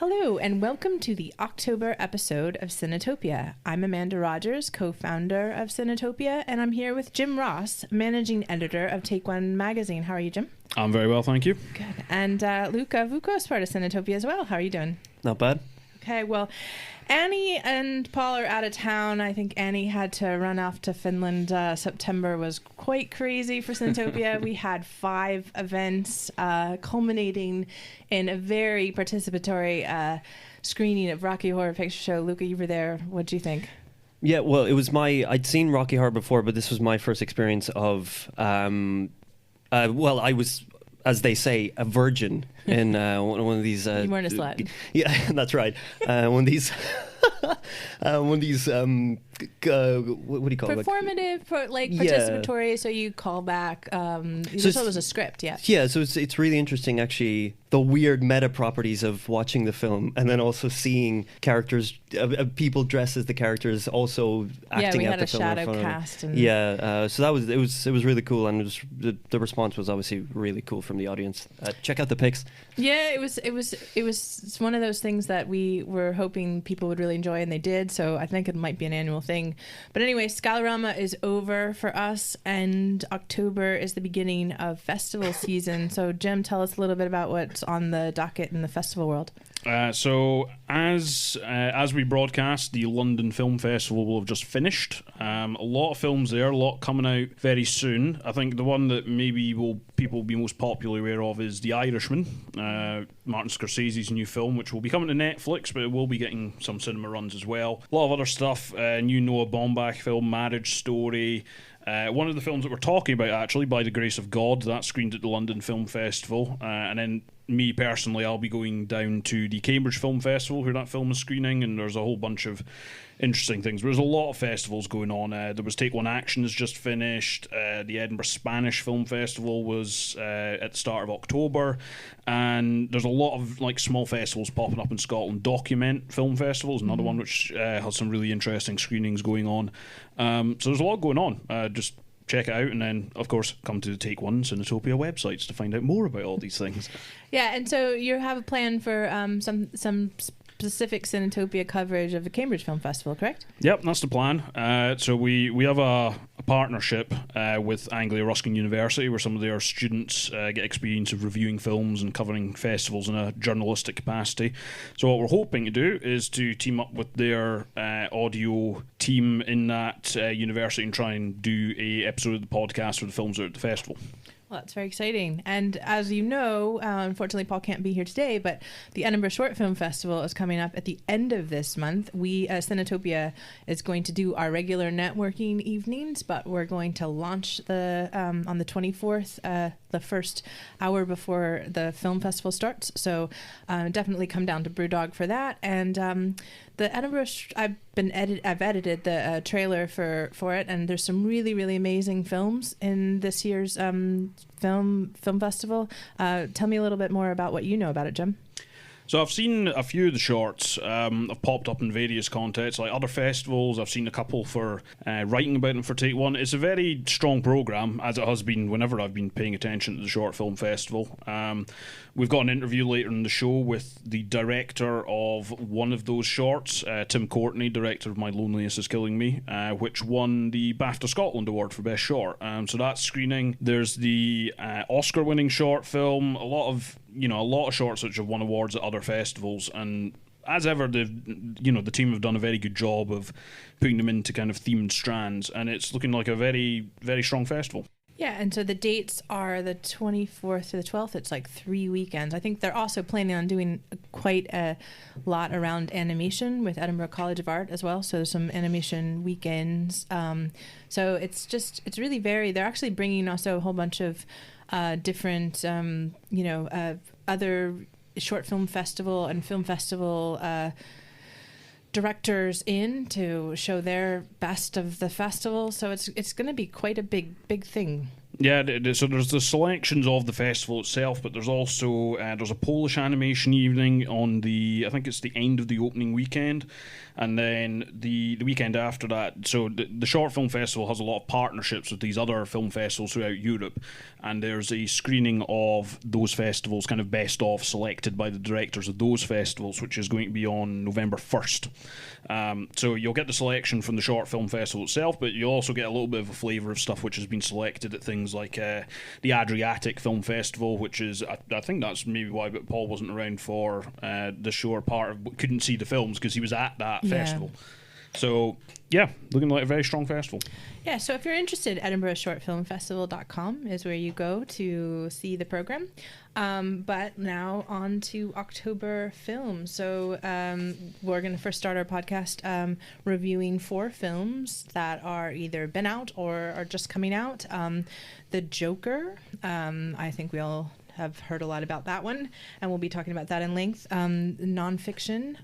Hello, and welcome to the October episode of Cinetopia. I'm Amanda Rogers, co-founder of Cinetopia, and I'm here with Jim Ross, managing editor of Take One magazine. How are you, Jim? I'm very well, thank you. Good. And Luka Vukos, part of Cinetopia as well. How are you doing? Not bad. Okay, well, Annie and Paul are out of town. I think Annie had to run off to Finland. September was quite crazy for Cinetopia. We had 5 events culminating in a very participatory screening of Rocky Horror Picture Show. Luka, you were there. What do you think? Yeah, well, it was I'd seen Rocky Horror before, but this was my first experience of, I was, as they say, a virgin in one of these. You weren't a slut. Yeah, that's right. One of these. One of these. What do you call it? Performative, participatory. So you call back. So it was a script, yeah. Yeah, so it's really interesting, actually, the weird meta properties of watching the film, and then also seeing characters, people dressed as the characters, also acting out the film. Yeah, we had a shadow cast. So it was really cool, and the response was obviously really cool from the audience. Check out the pics. Yeah, it was one of those things that we were hoping people would really enjoy, and they did. So I think it might be an annual thing. But anyway, Scalorama is over for us, and October is the beginning of festival season. So Jim, tell us a little bit about what's on the docket in the festival world. So as we broadcast, the London Film Festival will have just finished. A lot of films there, a lot coming out very soon. I think the one that maybe people will be most popularly aware of is The Irishman, Martin Scorsese's new film, which will be coming to Netflix, but it will be getting some cinema runs as well. A lot of other stuff, new Noah Baumbach film, Marriage Story. One of the films that we're talking about, actually, By the Grace of God, that's screened at the London Film Festival. And then me personally, I'll be going down to the Cambridge Film Festival where that film is screening, and there's a whole bunch of interesting things. There's a lot of festivals going on. There was Take One Action has just finished. The Edinburgh Spanish Film Festival was at the start of October, and there's a lot of small festivals popping up in Scotland. Document Film Festival is another one which has some really interesting screenings going on. So there's a lot going on. Just check it out, and then of course come to the Take One Cinetopia websites to find out more about all these things. Yeah, and so you have a plan for some specific Cinetopia coverage of the Cambridge Film Festival, correct? Yep, that's the plan. So we have a partnership with Anglia Ruskin University, where some of their students get experience of reviewing films and covering festivals in a journalistic capacity. So what we're hoping to do is to team up with their audio team in that university and try and do a episode of the podcast for the films that are at the festival. Well, that's very exciting. And as you know, unfortunately, Paul can't be here today, but the Edinburgh Short Film Festival is coming up at the end of this month. We, Cinetopia, is going to do our regular networking evenings, but we're going to launch on the 24th, the first hour before the film festival starts. So definitely come down to Brewdog for that. And the Edinburgh, I've edited the trailer for it, and there's some really, really amazing films in this year's film festival. Tell me a little bit more about what you know about it, Jim. So I've seen a few of the shorts have popped up in various contexts, like other festivals. I've seen a couple for writing about them for Take One. It's a very strong programme, as it has been whenever I've been paying attention to the Short Film Festival. We've got an interview later in the show with the director of one of those shorts, Tim Courtney, director of My Loneliness Is Killing Me, which won the BAFTA Scotland Award for Best Short. So that's screening. There's the Oscar-winning short film, a lot of shorts which have won awards at other festivals, and as ever, the team have done a very good job of putting them into kind of themed strands, and it's looking like a very, very strong festival. Yeah, and so the dates are the 24th to the 12th. It's like 3 weekends. I think they're also planning on doing quite a lot around animation with Edinburgh College of Art as well. So there's some animation weekends. So it's really varied. They're actually bringing also a whole bunch of different, other short film festival and film festival directors in to show their best of the festival. So it's going to be quite a big thing. Yeah, so there's the selections of the festival itself, but there's also there's a Polish animation evening on I think it's the end of the opening weekend, and then the weekend after that. So the Short Film Festival has a lot of partnerships with these other film festivals throughout Europe, and there's a screening of those festivals, kind of best of, selected by the directors of those festivals, which is going to be on November 1st. So you'll get the selection from the Short Film Festival itself, but you'll also get a little bit of a flavour of stuff which has been selected at things like the Adriatic Film Festival, which is, I think that's maybe why Paul wasn't around for the shore part of, couldn't see the films because he was at that festival. So yeah, looking like a very strong festival. Yeah, so if you're interested, EdinburghShortFilmFestival.com is where you go to see the program. But now on to October films. So we're going to first start our podcast reviewing 4 films that are either been out or are just coming out. The Joker, I think we all have heard a lot about that one, and we'll be talking about that in length. Nonfiction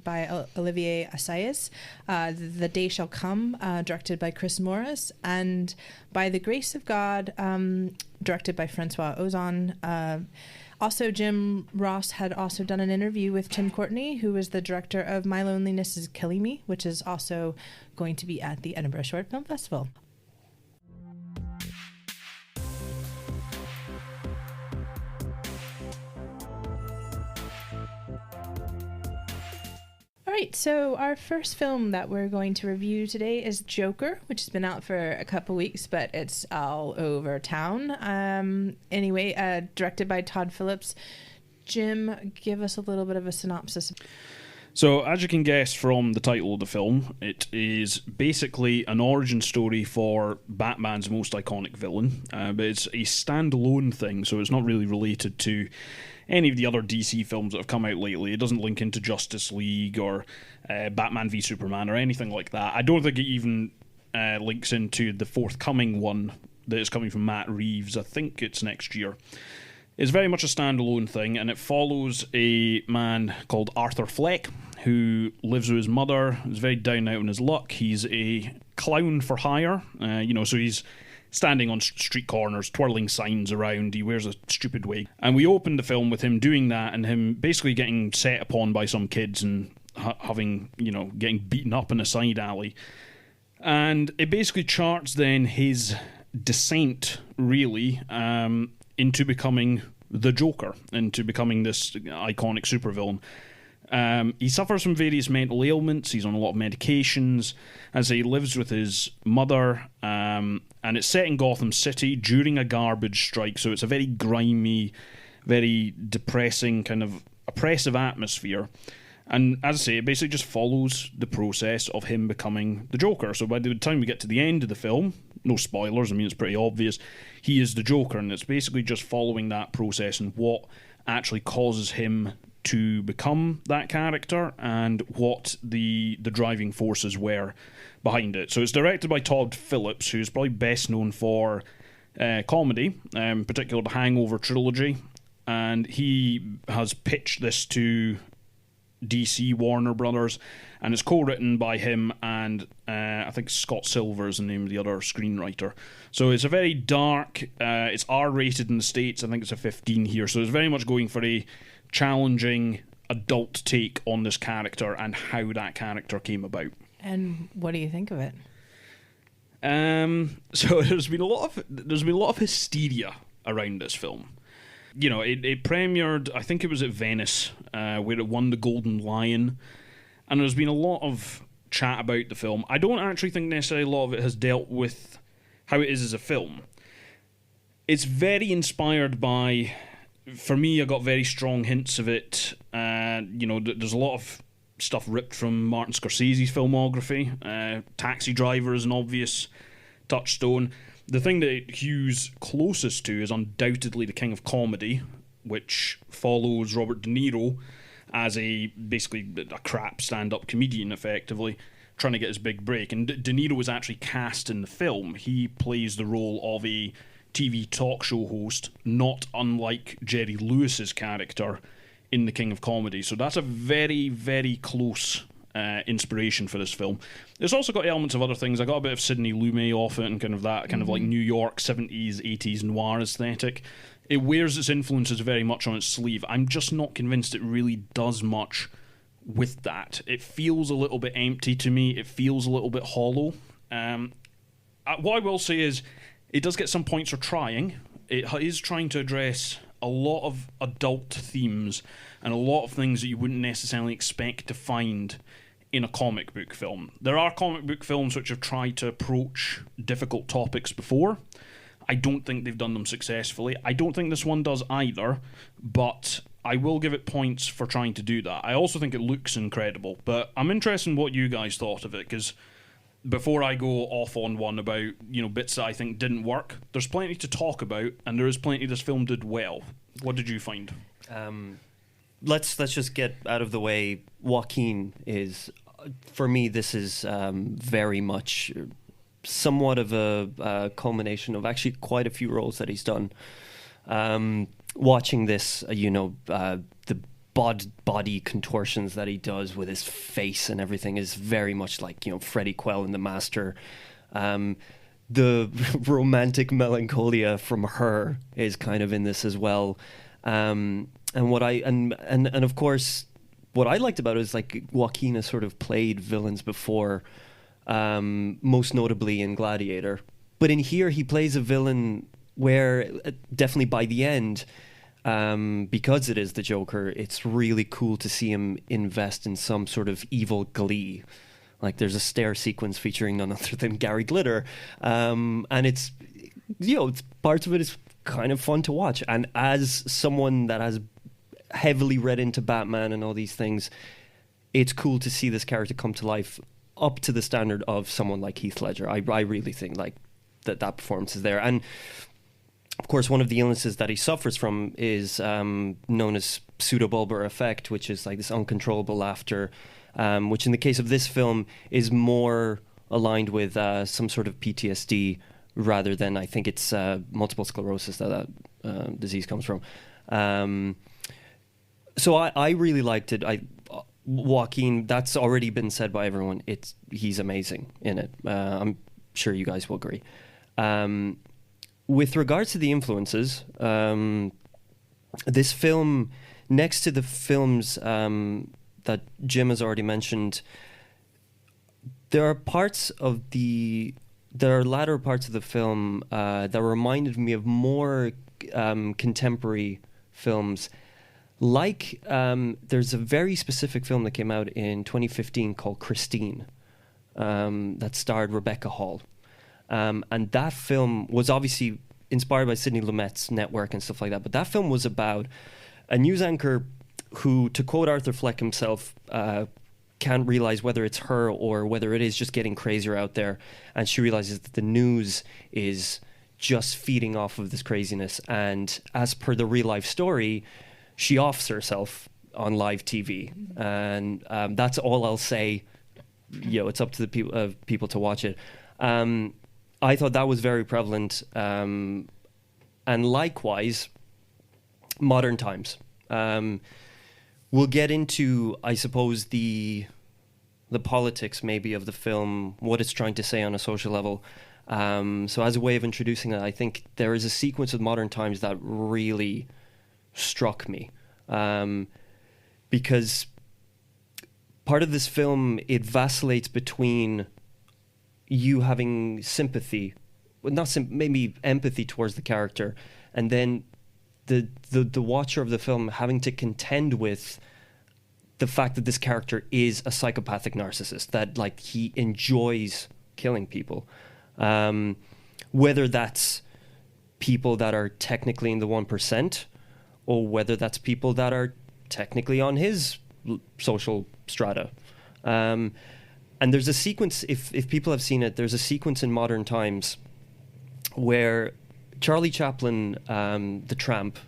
by Olivier Assayas, The Day Shall Come, directed by Chris Morris, and By the Grace of God, directed by Francois Ozon. Also, Jim Ross had also done an interview with Tim Courtney, who is the director of My Loneliness is Killing Me, which is also going to be at the Edinburgh Short Film Festival. Right, so our first film that we're going to review today is Joker, which has been out for a couple weeks, but it's all over town. Anyway, directed by Todd Phillips. Jim, give us a little bit of a synopsis. So, as you can guess from the title of the film, it is basically an origin story for Batman's most iconic villain, but it's a standalone thing, so it's not really related to any of the other DC films that have come out lately. It doesn't link into Justice League or Batman v Superman or anything like that. I don't think it even links into the forthcoming one that is coming from Matt Reeves. I think it's next year. It's very much a standalone thing, and it follows a man called Arthur Fleck, who lives with his mother, is very down out on his luck. He's a clown for hire, so he's standing on street corners, twirling signs around. He wears a stupid wig. And we opened the film with him doing that and him basically getting set upon by some kids and getting beaten up in a side alley. And it basically charts then his descent, really, into becoming the Joker, into becoming this iconic supervillain. He suffers from various mental ailments. He's on a lot of medications as he lives with his mother, and it's set in Gotham City during a garbage strike, so it's a very grimy, very depressing, kind of oppressive atmosphere. And as I say, it basically just follows the process of him becoming the Joker. So by the time we get to the end of the film, no spoilers, I mean, it's pretty obvious, he is the Joker, and it's basically just following that process and what actually causes him to become that character and what the driving forces were behind it. So it's directed by Todd Phillips, who's probably best known for comedy, in particular the Hangover trilogy, and he has pitched this to DC Warner Brothers, and it's co-written by him and I think Scott Silver is the name of the other screenwriter. So it's a very dark, it's R-rated in the States, I think it's a 15 here, so it's very much going for a challenging adult take on this character and how that character came about. And what do you think of it? So there's been a lot of hysteria around this film. You know, it premiered, I think it was at Venice, where it won the Golden Lion, and there's been a lot of chat about the film. I don't actually think necessarily a lot of it has dealt with how it is as a film. It's very inspired by, for me, I got very strong hints of it. There's a lot of stuff ripped from Martin Scorsese's filmography. Taxi Driver is an obvious touchstone. The thing that it hews closest to is undoubtedly The King of Comedy, which follows Robert De Niro as basically a crap stand-up comedian, effectively, trying to get his big break. And De Niro was actually cast in the film. He plays the role of a TV talk show host, not unlike Jerry Lewis's character in The King of Comedy. So that's a very, very close inspiration for this film. It's also got elements of other things. I got a bit of Sidney Lumet off it and kind of that kind of like New York 70s, 80s noir aesthetic. It wears its influences very much on its sleeve. I'm just not convinced it really does much with that. It feels a little bit empty to me. It feels a little bit hollow. What I will say is it does get some points for trying. It is trying to address a lot of adult themes and a lot of things that you wouldn't necessarily expect to find in a comic book film. There are comic book films which have tried to approach difficult topics before. I don't think they've done them successfully. I don't think this one does either, but I will give it points for trying to do that. I also think it looks incredible, but I'm interested in what you guys thought of it, because before I go off on one about, bits that I think didn't work, there's plenty to talk about, and there is plenty this film did well. What did you find? Let's just get out of the way. Joaquin is, for me, this is very much somewhat of a culmination of actually quite a few roles that he's done. Watching this, the body contortions that he does with his face and everything is very much like, Freddie Quell in The Master. The romantic melancholia from Her is kind of in this as well. And of course, what I liked about it is like Joaquin has sort of played villains before, most notably in Gladiator. But in here, he plays a villain where definitely by the end, because it is the Joker, it's really cool to see him invest in some sort of evil glee. Like there's a stair sequence featuring none other than Gary Glitter. And it's parts of it is kind of fun to watch. And as someone that has heavily read into Batman and all these things, it's cool to see this character come to life up to the standard of someone like Heath Ledger. I really think like that performance is there. And of course, one of the illnesses that he suffers from is known as pseudobulbar effect, which is like this uncontrollable laughter, which in the case of this film is more aligned with some sort of PTSD rather than, I think it's multiple sclerosis that disease comes from. So I really liked it. Joaquin, that's already been said by everyone. He's amazing in it. I'm sure you guys will agree. With regards to the influences, this film, next to the films that Jim has already mentioned, there are latter parts of the film that reminded me of more contemporary films. Like, there's a very specific film that came out in 2015 called Christine that starred Rebecca Hall. And that film was obviously inspired by Sidney Lumet's Network and stuff like that. But that film was about a news anchor who, to quote Arthur Fleck himself, can't realize whether it's her or whether it is just getting crazier out there. And she realizes that the news is just feeding off of this craziness. And as per the real life story, she offs herself on live TV. And that's all I'll say. It's up to the people to watch it. I thought that was very prevalent. And likewise, Modern Times. We'll get into, I suppose, the politics maybe of the film, what it's trying to say on a social level. So as a way of introducing that, I think there is a sequence of Modern Times that really struck me. Because part of this film, it vacillates between you having sympathy, maybe empathy towards the character, and then the watcher of the film having to contend with the fact that this character is a psychopathic narcissist, that like he enjoys killing people, whether that's people that are technically in the 1% or whether that's people that are technically on his social strata. And there's a sequence, if people have seen it, there's a sequence in Modern Times where Charlie Chaplin, the tramp,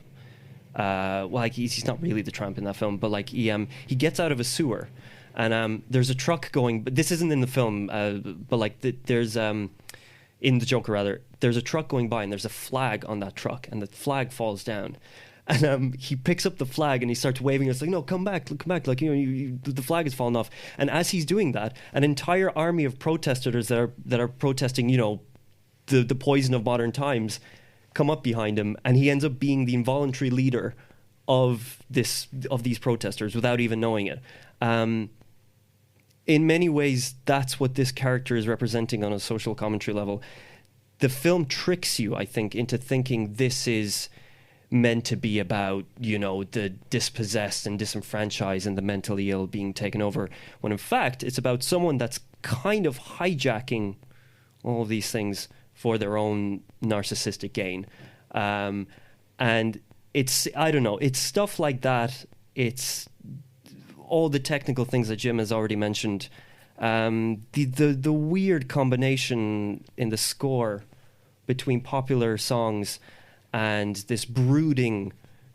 he's not really the tramp in that film, but like he gets out of a sewer, and there's a truck going. But this isn't in the film, but like there's in the Joker rather, there's a truck going by, and there's a flag on that truck, and the flag falls down, And he picks up the flag and he starts waving. It's like, no, come back, like, the flag has fallen off. And as he's doing that, an entire army of protesters that are protesting, the poison of modern times, come up behind him, and he ends up being the involuntary leader of these protesters without even knowing it. In many ways, that's what this character is representing on a social commentary level. The film tricks you, I think, into thinking this is meant to be about, the dispossessed and disenfranchised and the mentally ill being taken over, when in fact it's about someone that's kind of hijacking all of these things for their own narcissistic gain. And it's, I don't know, it's stuff like that. It's all the technical things that Jim has already mentioned. The weird combination in the score between popular songs and this brooding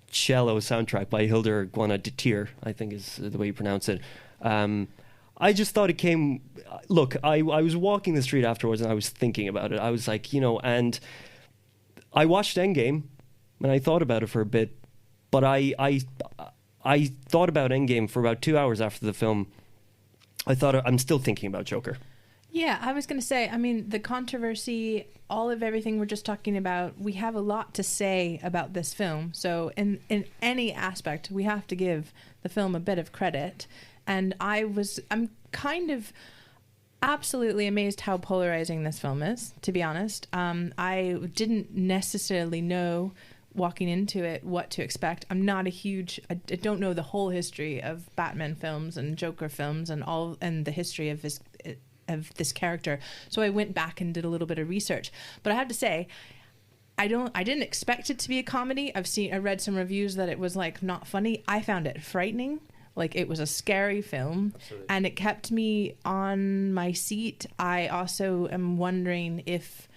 cello soundtrack by Hildur Guðnadóttir, I think is the way you pronounce it. I just thought it came... Look, I was walking the street afterwards and I was thinking about it. I was like, and I watched Endgame and I thought about it for a bit, but I thought about Endgame for about 2 hours after the film. I'm still thinking about Joker. Yeah, I was going to say, the controversy, all of everything we're just talking about, we have a lot to say about this film. So in any aspect, we have to give the film a bit of credit. And I'm kind of absolutely amazed how polarizing this film is, to be honest. I didn't necessarily know walking into it what to expect. I'm not I don't know the whole history of Batman films and Joker films and the history of this character. So I went back and did a little bit of research. But I have to say, I didn't expect it to be a comedy. I read some reviews that it was like not funny. I found it frightening. Like, it was a scary film. Absolutely. And it kept me on my seat. I also am wondering if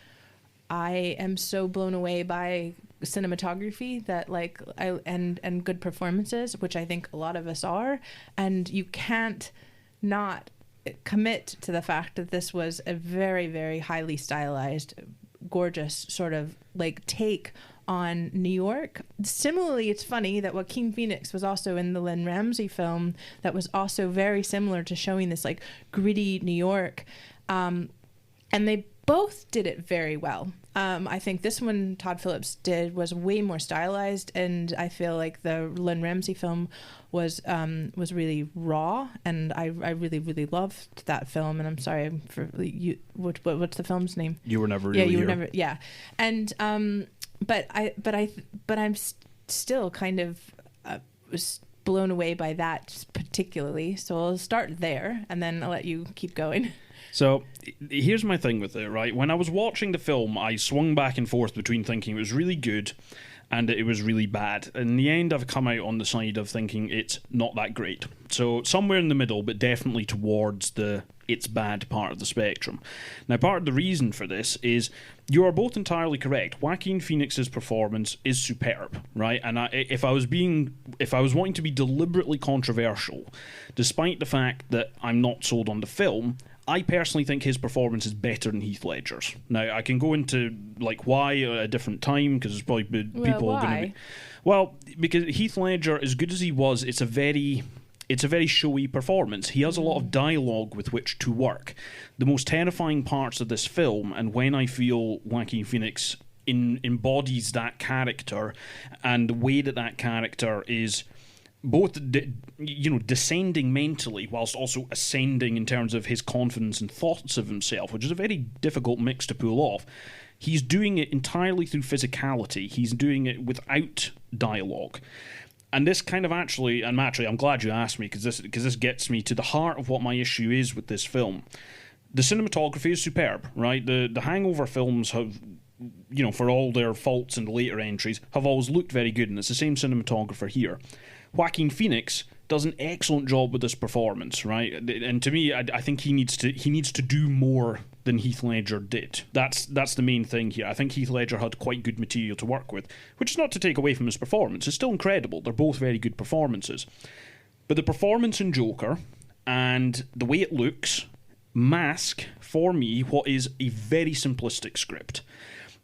I am so blown away by cinematography that and good performances, which I think a lot of us are, and you can't not commit to the fact that this was a very, very highly stylized, gorgeous sort of take on New York. Similarly, it's funny that Joaquin Phoenix was also in the Lynn Ramsey film that was also very similar to showing this gritty New York, and they both did it very well. I think this one Todd Phillips did was way more stylized, and I feel like the Lynn Ramsey film was really raw, and I really, really loved that film. And I'm sorry for you. What's the film's name? You Were Never Really Here. You Were Never. Yeah, and but I'm still kind of was blown away by that particularly. So I'll start there, and then I'll let you keep going. So here's my thing with it, right? When I was watching the film, I swung back and forth between thinking it was really good and it was really bad. In the end, I've come out on the side of thinking it's not that great. So somewhere in the middle, but definitely towards the it's bad part of the spectrum. Now, part of the reason for this is you are both entirely correct. Joaquin Phoenix's performance is superb, right? And if I was wanting to be deliberately controversial, despite the fact that I'm not sold on the film, I personally think his performance is better than Heath Ledger's. Now, I can go into why at a different time, because there's probably people are going to be... Well, because Heath Ledger, as good as he was, it's a very showy performance. He has a lot of dialogue with which to work. The most terrifying parts of this film, and when I feel Joaquin Phoenix embodies that character, and the way that character is both descending mentally whilst also ascending in terms of his confidence and thoughts of himself, which is a very difficult mix to pull off. He's doing it entirely through physicality. He's doing it without dialogue. And this kind of I'm glad you asked me, because this gets me to the heart of what my issue is with this film. The cinematography is superb, right? The Hangover films have, for all their faults in the later entries, have always looked very good, and it's the same cinematographer here. Joaquin Phoenix does an excellent job with this performance, right? And to me, I think he needs to do more than Heath Ledger did. That's the main thing here. I think Heath Ledger had quite good material to work with, which is not to take away from his performance. It's still incredible. They're both very good performances. But the performance in Joker and the way it looks mask, for me, what is a very simplistic script.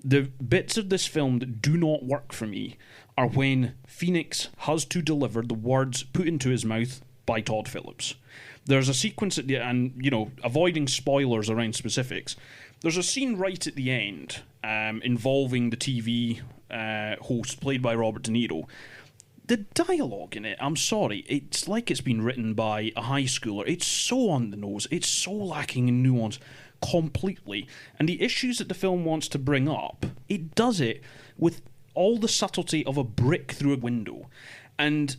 The bits of this film that do not work for me are when Phoenix has to deliver the words put into his mouth by Todd Phillips. There's a sequence at the and avoiding spoilers around specifics. There's a scene right at the end involving the TV host played by Robert De Niro. The dialogue in it, I'm sorry, it's like it's been written by a high schooler. It's so on the nose. It's so lacking in nuance completely. And the issues that the film wants to bring up, it does it with all the subtlety of a brick through a window. And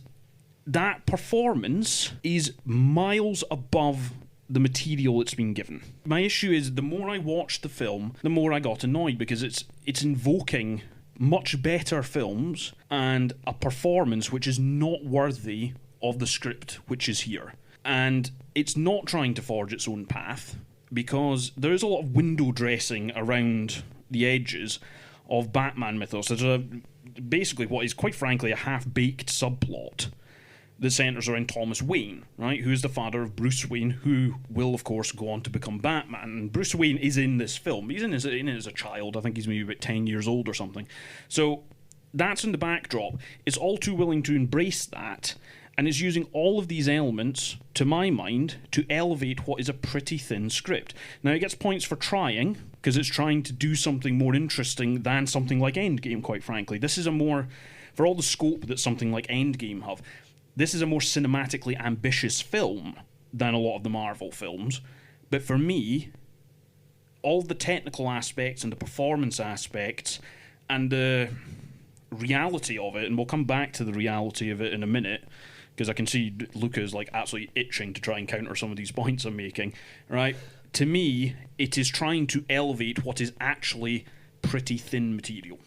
that performance is miles above the material it's been given. My issue is the more I watched the film, the more I got annoyed because it's invoking much better films and a performance which is not worthy of the script which is here. And it's not trying to forge its own path because there is a lot of window dressing around the edges of Batman mythos. There's basically what is quite frankly a half-baked subplot that centres around Thomas Wayne, right, who is the father of Bruce Wayne, who will, of course, go on to become Batman. And Bruce Wayne is in this film. He's in it as a child. I think he's maybe about 10 years old or something. So that's in the backdrop. It's all too willing to embrace that, and it's using all of these elements, to my mind, to elevate what is a pretty thin script. Now, it gets points for trying, because it's trying to do something more interesting than something like Endgame, quite frankly. This is a more, for all the scope that something like Endgame have, this is a more cinematically ambitious film than a lot of the Marvel films. But for me, all the technical aspects and the performance aspects and the reality of it, and we'll come back to the reality of it in a minute, because I can see Luka is like absolutely itching to try and counter some of these points I'm making, right? To me, it is trying to elevate what is actually pretty thin material.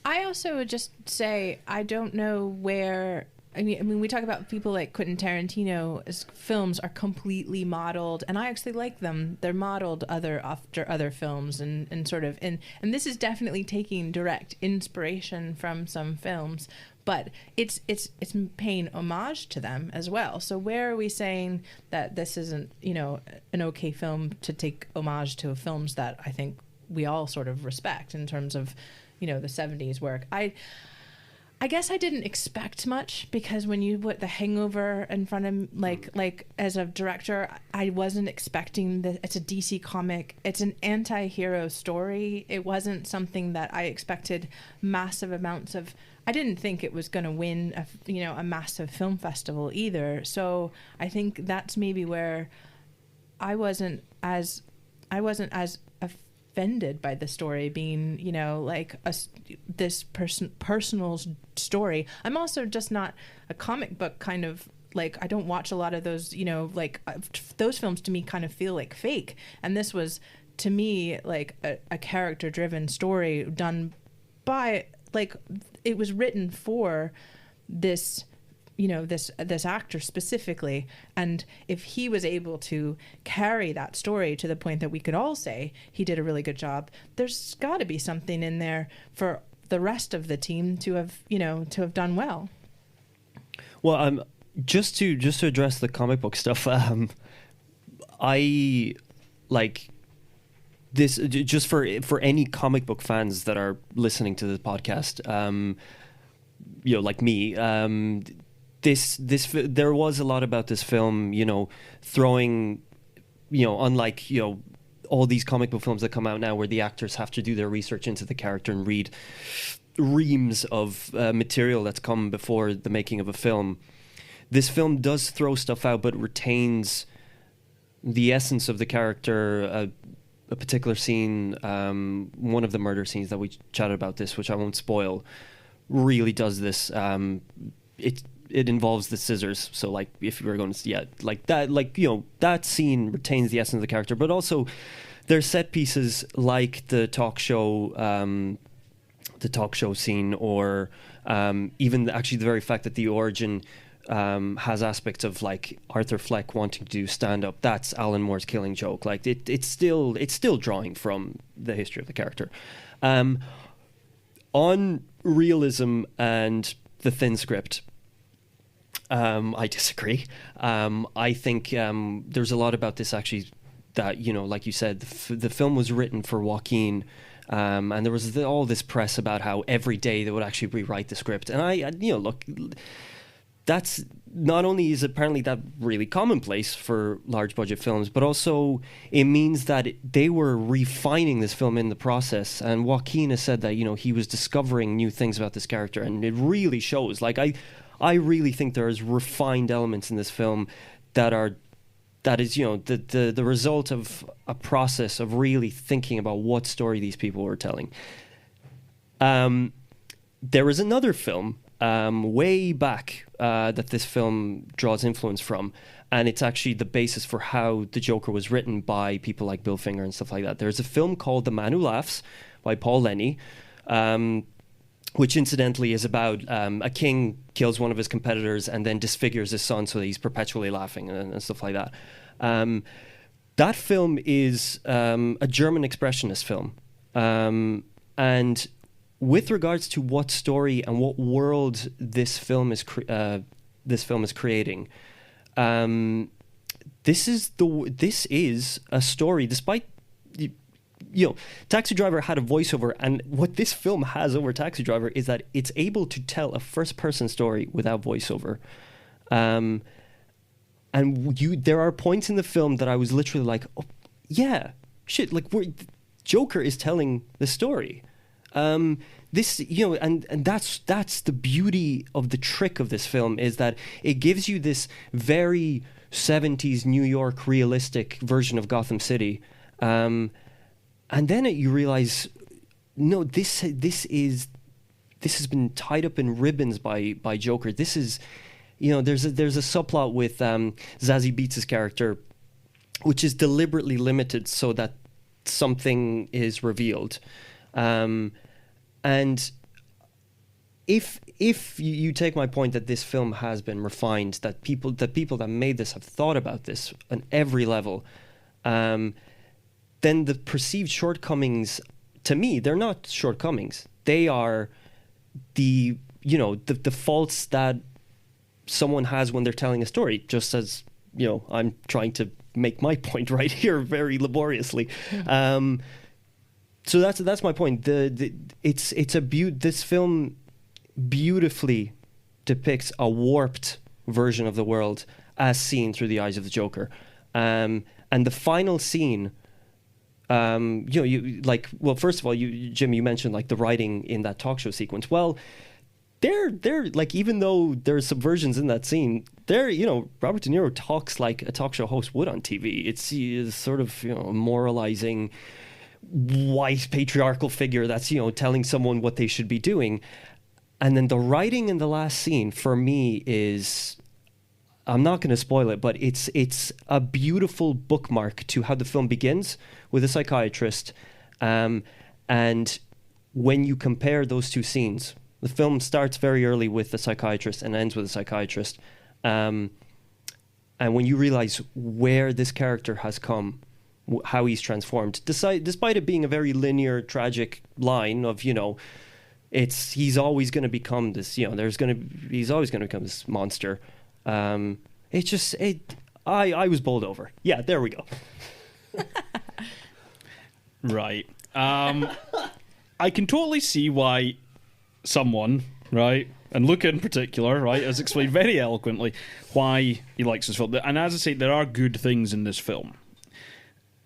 I also would just say I don't know where... I mean, we talk about people like Quentin Tarantino's films are completely modeled, and I actually like them. They're modeled after other films, and sort of, and this is definitely taking direct inspiration from some films, but it's paying homage to them as well. So where are we saying that this isn't, an okay film to take homage to films that I think we all sort of respect in terms of, the 70s work? I guess I didn't expect much because when you put The Hangover in front of like as a director, I wasn't expecting that. It's a DC comic. It's an anti-hero story. It wasn't something that I expected massive amounts of. I didn't think it was going to win a massive film festival either. So I think that's maybe where I wasn't as offended by the story being, this personal story. I'm also just not a comic book kind of, I don't watch a lot of those, those films to me kind of feel like fake. And this was, to me, like a character-driven story done by, it was written for this this actor specifically, and if he was able to carry that story to the point that we could all say he did a really good job, there's got to be something in there for the rest of the team to have done well. Well, just to address the comic book stuff, I like this just for any comic book fans that are listening to the podcast, like me. There was a lot about this film, throwing, unlike, all these comic book films that come out now where the actors have to do their research into the character and read reams of material that's come before the making of a film. This film does throw stuff out, but retains the essence of the character. A particular scene, one of the murder scenes that we chatted about this, which I won't spoil, really does this. It involves the scissors, so if you were going to see it like that, that scene retains the essence of the character, but also there's set pieces like the talk show scene, or even actually the very fact that the origin has aspects of Arthur Fleck wanting to do stand up. That's Alan Moore's Killing Joke. It's still drawing from the history of the character. On realism and the thin script, I disagree. I think there's a lot about this actually that, you know, like you said, the film was written for Joaquin. And there was all this press about how every day they would actually rewrite the script. And I you know, look, that's not only is apparently that really commonplace for large budget films, but also it means that they were refining this film in the process. And Joaquin has said that, you know, he was discovering new things about this character, and it really shows. Like, I really think there's refined elements in this film that is, you know, the result of a process of really thinking about what story these people were telling. There is another film way back that this film draws influence from, and it's actually the basis for how the Joker was written by people like Bill Finger and stuff like that. There's a film called The Man Who Laughs by Paul Lenny, which incidentally is about a king kills one of his competitors and then disfigures his son so that he's perpetually laughing and stuff like that. That film is a German expressionist film. And with regards to what story and what world this film is creating, this is a story, despite... You know, Taxi Driver had a voiceover, and what this film has over Taxi Driver is that it's able to tell a first-person story without voiceover. And there are points in the film that I was literally like, oh, yeah, shit, like Joker is telling the story. This, you know, and that's the beauty of the trick of this film, is that it gives you this very 70s New York realistic version of Gotham City. And then you realize, no, this has been tied up in ribbons by Joker. This is, you know, there's a subplot with Zazie Beetz' character, which is deliberately limited so that something is revealed. And if you take my point that this film has been refined, that people that made this have thought about this on every level, then the perceived shortcomings, to me, they're not shortcomings. They are the faults that someone has when they're telling a story, just as, you know, I'm trying to make my point right here very laboriously. So that's my point. This film beautifully depicts a warped version of the world as seen through the eyes of the Joker. And the final scene, first of all, Jim, you mentioned like the writing in that talk show sequence. Well, they're like, even though there's subversions in that scene, Robert De Niro talks like a talk show host would on TV. It's sort of, you know, a moralizing white patriarchal figure that's, you know, telling someone what they should be doing. And then the writing in the last scene for me is, I'm not going to spoil it, but it's a beautiful bookmark to how the film begins with a psychiatrist. And when you compare those two scenes, the film starts very early with the psychiatrist and ends with a psychiatrist. And when you realize where this character has come, how he's transformed, despite it being a very linear, tragic line of, you know, he's always going to become this, you know, he's always going to become this monster. I was bowled over. Yeah, there we go. Right. I can totally see why someone, right, and Luka in particular, right, has explained very eloquently why he likes this film. And as I say, there are good things in this film.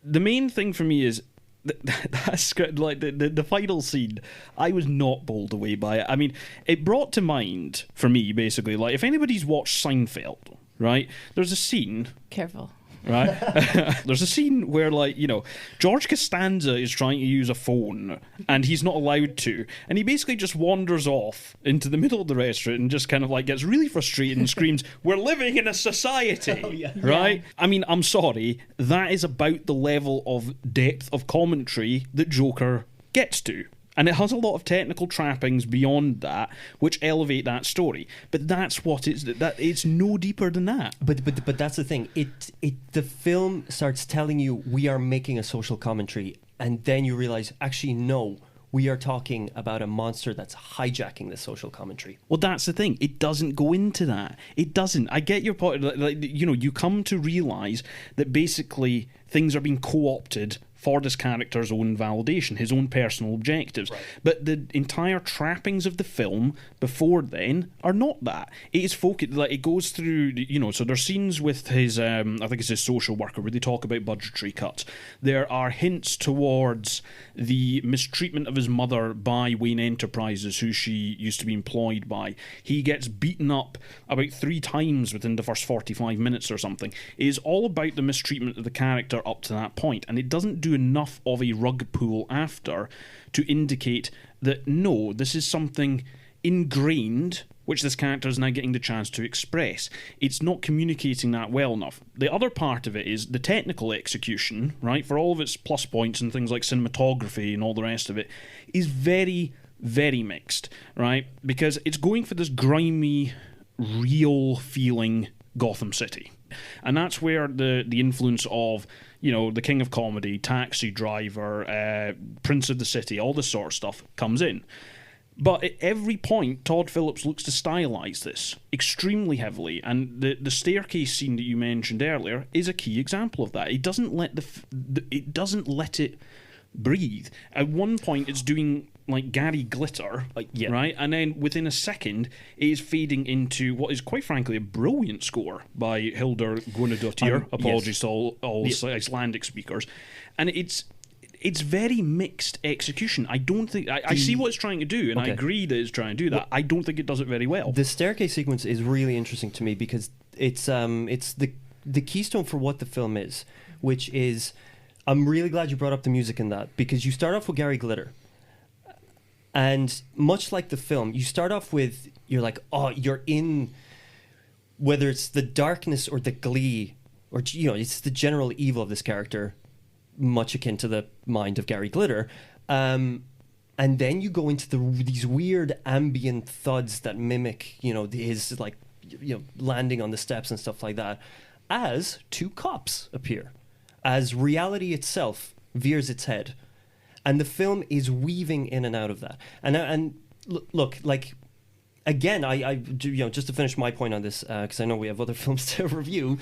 The main thing for me is that script, like the final scene, I was not bowled away by it. I mean, it brought to mind for me, basically, like, if anybody's watched Seinfeld, right, there's a scene... Careful. Right? There's a scene where, like, you know, George Costanza is trying to use a phone and he's not allowed to, and he basically just wanders off into the middle of the restaurant and just kind of like gets really frustrated and screams, "We're living in a society." Oh, yeah. Right? Yeah. I mean, I'm sorry, that is about the level of depth of commentary that Joker gets to. And it has a lot of technical trappings beyond that, which elevate that story. But that's what it's no deeper than that. But that's the thing. The film starts telling you we are making a social commentary, and then you realize, actually, no, we are talking about a monster that's hijacking the social commentary. Well, that's the thing. It doesn't go into that. It doesn't. I get your point. Like, you know, you come to realize that basically things are being co-opted for this character's own validation, his own personal objectives. Right. But the entire trappings of the film before then are not that. It is focused, like, it goes through, so there's scenes with his, I think it's his social worker, where they talk about budgetary cuts. There are hints towards the mistreatment of his mother by Wayne Enterprises, who she used to be employed by. He gets beaten up about 3 times within the first 45 minutes or something. It is all about the mistreatment of the character up to that point, and it doesn't do enough of a rug pull after to indicate that, no, this is something ingrained which this character is now getting the chance to express. It's not communicating that well enough. The other part of it is the technical execution, right, for all of its plus points and things like cinematography and all the rest of it, is very, very mixed, right, because it's going for this grimy, real feeling Gotham City. And that's where the influence of, the King of Comedy, Taxi Driver, Prince of the City, all this sort of stuff comes in. But at every point, Todd Phillips looks to stylize this extremely heavily, and the staircase scene that you mentioned earlier is a key example of that. It doesn't let it breathe. At one point, it's doing like Gary Glitter, right? And then within a second, it is fading into what is quite frankly a brilliant score by Hildur Guðnadóttir. Apologies to all Icelandic speakers. And it's very mixed execution. I don't think... I see what it's trying to do, and I agree that it's trying to do that. Well, I don't think it does it very well. The staircase sequence is really interesting to me because it's the keystone for what the film is, which is... I'm really glad you brought up the music in that, because you start off with Gary Glitter. And much like the film, you start off with... You're like, oh, you're in... Whether it's the darkness or the glee, or, it's the general evil of this character... much akin to the mind of Gary Glitter, and then you go into these weird ambient thuds that mimic, his landing on the steps and stuff like that, as 2 cops appear, as reality itself veers its head, and the film is weaving in and out of that. And look, like, again, I just to finish my point on this, because I know we have other films to review.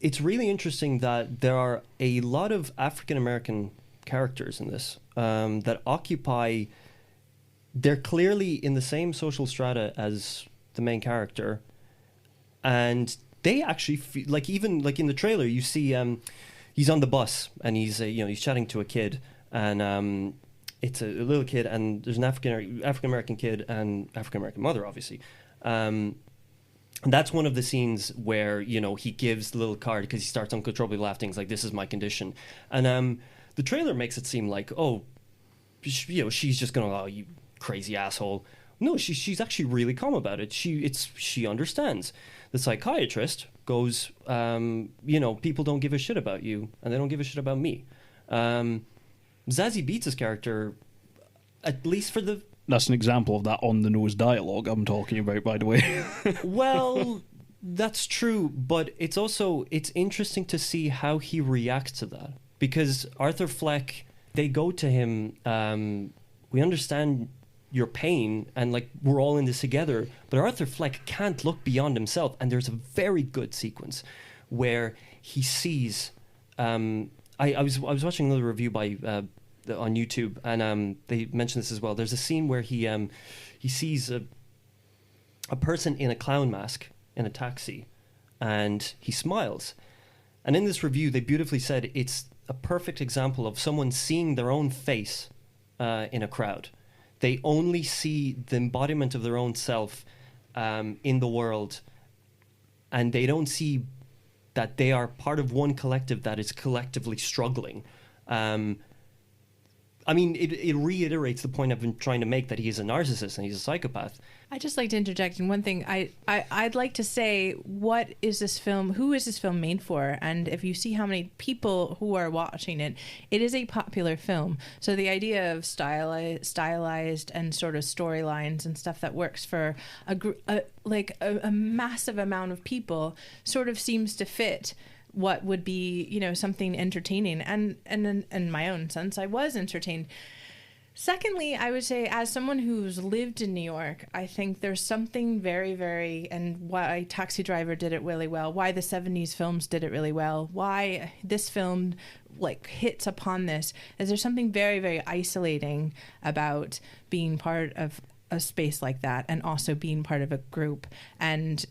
It's really interesting that there are a lot of African-American characters in this that occupy... They're clearly in the same social strata as the main character, and they actually feel... Like, even like in the trailer, you see he's on the bus, and he's chatting to a kid, and it's a little kid, and there's an African-American kid and African-American mother, obviously. And that's one of the scenes where, he gives the little card because he starts uncontrollably laughing. He's like, this is my condition. And the trailer makes it seem like, she's just going to, oh, you crazy asshole. No, she's actually really calm about it. She understands. The psychiatrist goes, people don't give a shit about you, and they don't give a shit about me. Zazie Beetz' character, at least for the... That's an example of that on-the-nose dialogue I'm talking about, by the way. Well, that's true, but it's interesting to see how he reacts to that. Because Arthur Fleck, they go to him, we understand your pain, and like we're all in this together, but Arthur Fleck can't look beyond himself, and there's a very good sequence where he sees... I was watching another review by... on YouTube, and they mentioned this as well. There's a scene where he sees a person in a clown mask in a taxi, and he smiles. And in this review, they beautifully said it's a perfect example of someone seeing their own face in a crowd. They only see the embodiment of their own self in the world, and they don't see that they are part of one collective that is collectively struggling. I mean, it reiterates the point I've been trying to make, that he is a narcissist and he's a psychopath. I'd just like to interject in one thing. I'd like to say, who is this film made for? And if you see how many people who are watching it, it is a popular film. So the idea of stylized and sort of storylines and stuff that works for a massive amount of people sort of seems to fit what would be, something entertaining. And in my own sense, I was entertained. Secondly, I would say, as someone who's lived in New York, I think there's something very, very, and why Taxi Driver did it really well, why the 70s films did it really well, why this film like hits upon this, is there's something very, very isolating about being part of a space like that, and also being part of a group. And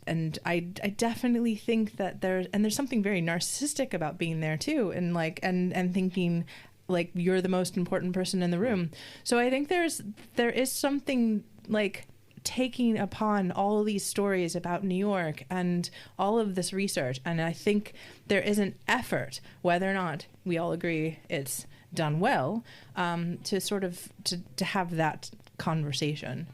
I definitely think that there's something very narcissistic about being there too, and like and thinking like you're the most important person in the room. So I think there is something like taking upon all of these stories about New York and all of this research, and I think there is an effort, whether or not we all agree it's done well, to sort of to have that conversation.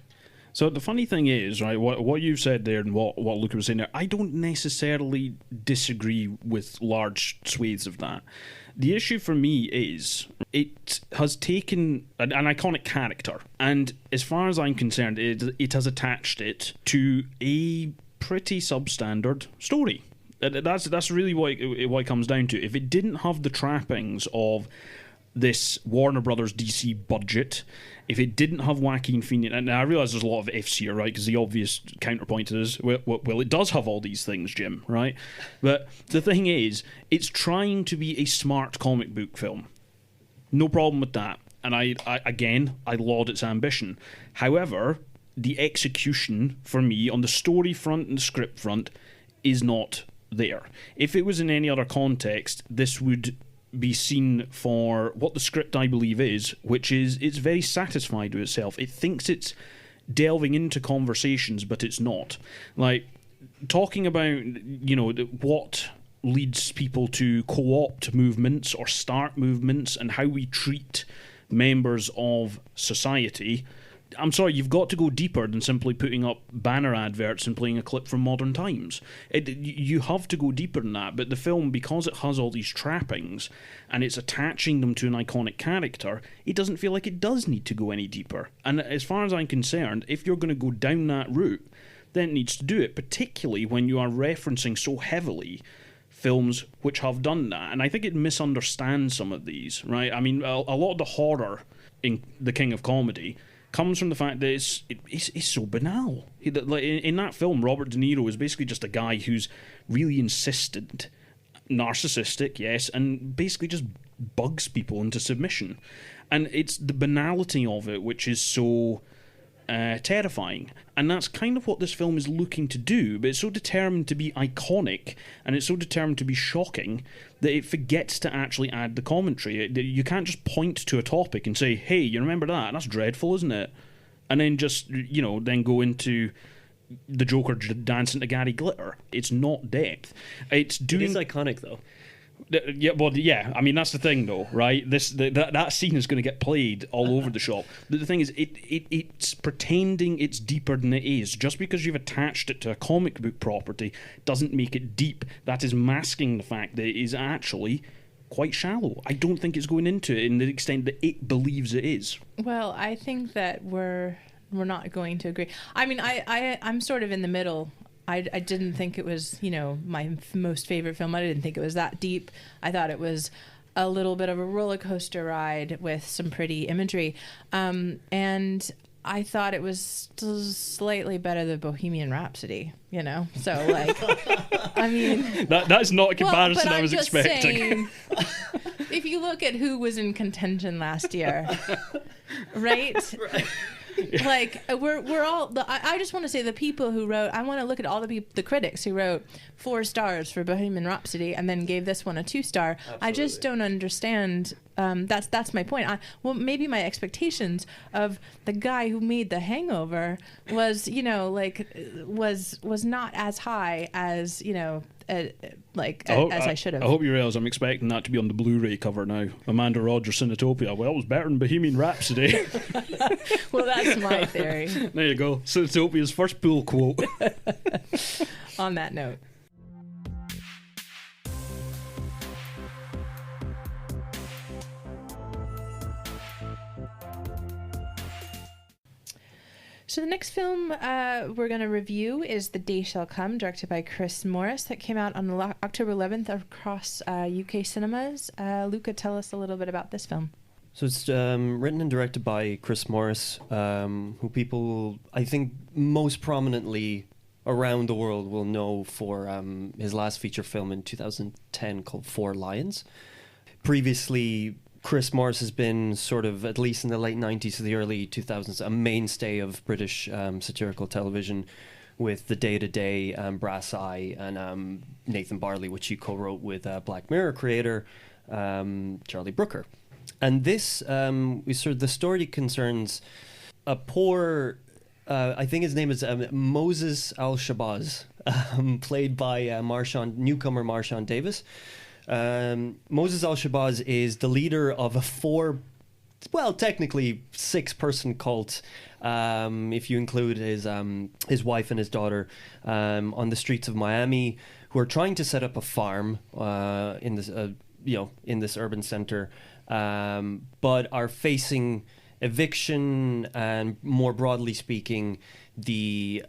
So the funny thing is, right, what you've said there and what Luka was saying there, I don't necessarily disagree with large swathes of that. The issue for me is it has taken an iconic character, and as far as I'm concerned, it has attached it to a pretty substandard story. That's really what it comes down to. If it didn't have the trappings of this Warner Brothers DC budget, if it didn't have Joaquin Phoenix, and I realise there's a lot of ifs here, right, because the obvious counterpoint to this, well, it does have all these things, Jim, right? But the thing is, it's trying to be a smart comic book film. No problem with that. And I laud its ambition. However, the execution, for me, on the story front and the script front, is not there. If it was in any other context, this would be seen for what the script, I believe, is, which is it's very satisfied with itself. It thinks it's delving into conversations, but it's not. Like, talking about, you know, what leads people to co-opt movements or start movements and how we treat members of society. I'm sorry, you've got to go deeper than simply putting up banner adverts and playing a clip from Modern Times. You have to go deeper than that, but the film, because it has all these trappings and it's attaching them to an iconic character, it doesn't feel like it does need to go any deeper. And as far as I'm concerned, if you're going to go down that route, then it needs to do it, particularly when you are referencing so heavily films which have done that. And I think it misunderstands some of these, right? I mean, a lot of the horror in The King of Comedy comes from the fact that it's so banal. In that film, Robert De Niro is basically just a guy who's really insistent, narcissistic, yes, and basically just bugs people into submission. And it's the banality of it which is so terrifying. And that's kind of what this film is looking to do, but it's so determined to be iconic and it's so determined to be shocking that it forgets to actually add the commentary. You can't just point to a topic and say, hey, you remember that? That's dreadful, isn't it? And then just, you know, then go into the Joker dancing to Gary Glitter. It's not depth. It is iconic, though. Yeah, well, yeah. I mean, that's the thing, though, right? That scene is going to get played all over the shop. The thing is, it's pretending it's deeper than it is. Just because you've attached it to a comic book property doesn't make it deep. That is masking the fact that it is actually quite shallow. I don't think it's going into it in the extent that it believes it is. Well, I think that we're not going to agree. I mean, I'm sort of in the middle. I didn't think it was, you know, my most favorite film. I didn't think it was that deep. I thought it was a little bit of a roller coaster ride with some pretty imagery. And I thought it was still slightly better than Bohemian Rhapsody, you know? So, like, I mean... That's not a comparison I was just expecting. Saying, if you look at who was in contention last year, right? Like, we're all... I just want to say the people who wrote... I want to look at all the critics who wrote 4 stars for Bohemian Rhapsody and then gave this one a 2-star. I just don't understand... that's my point. Well, maybe my expectations of the guy who made The Hangover was, you know, like, was not as high as, you know, as I should have. I hope you realize I'm expecting that to be on the Blu-ray cover now. Amanda Rogers, Cinetopia. Well, it was better than Bohemian Rhapsody. Well, that's my theory. There you go. Cinetopia's first pool quote. On that note. So the next film we're going to review is The Day Shall Come, directed by Chris Morris, that came out on October 11th across UK cinemas. Luka, tell us a little bit about this film. So it's written and directed by Chris Morris, who people, I think, most prominently around the world will know for his last feature film in 2010 called Four Lions. Previously, Chris Morris has been sort of, at least in the late 90s to the early 2000s, a mainstay of British satirical television with The Day to Day, Brass Eye, and Nathan Barley, which he co-wrote with Black Mirror creator Charlie Brooker. And this, the story concerns a poor, I think his name is Moses Al-Shabazz, played by newcomer Marshawn Davis. Moses Al-Shabazz is the leader of a technically 6-person cult, if you include his wife and his daughter, on the streets of Miami, who are trying to set up a farm in this urban center, but are facing eviction and, more broadly speaking, the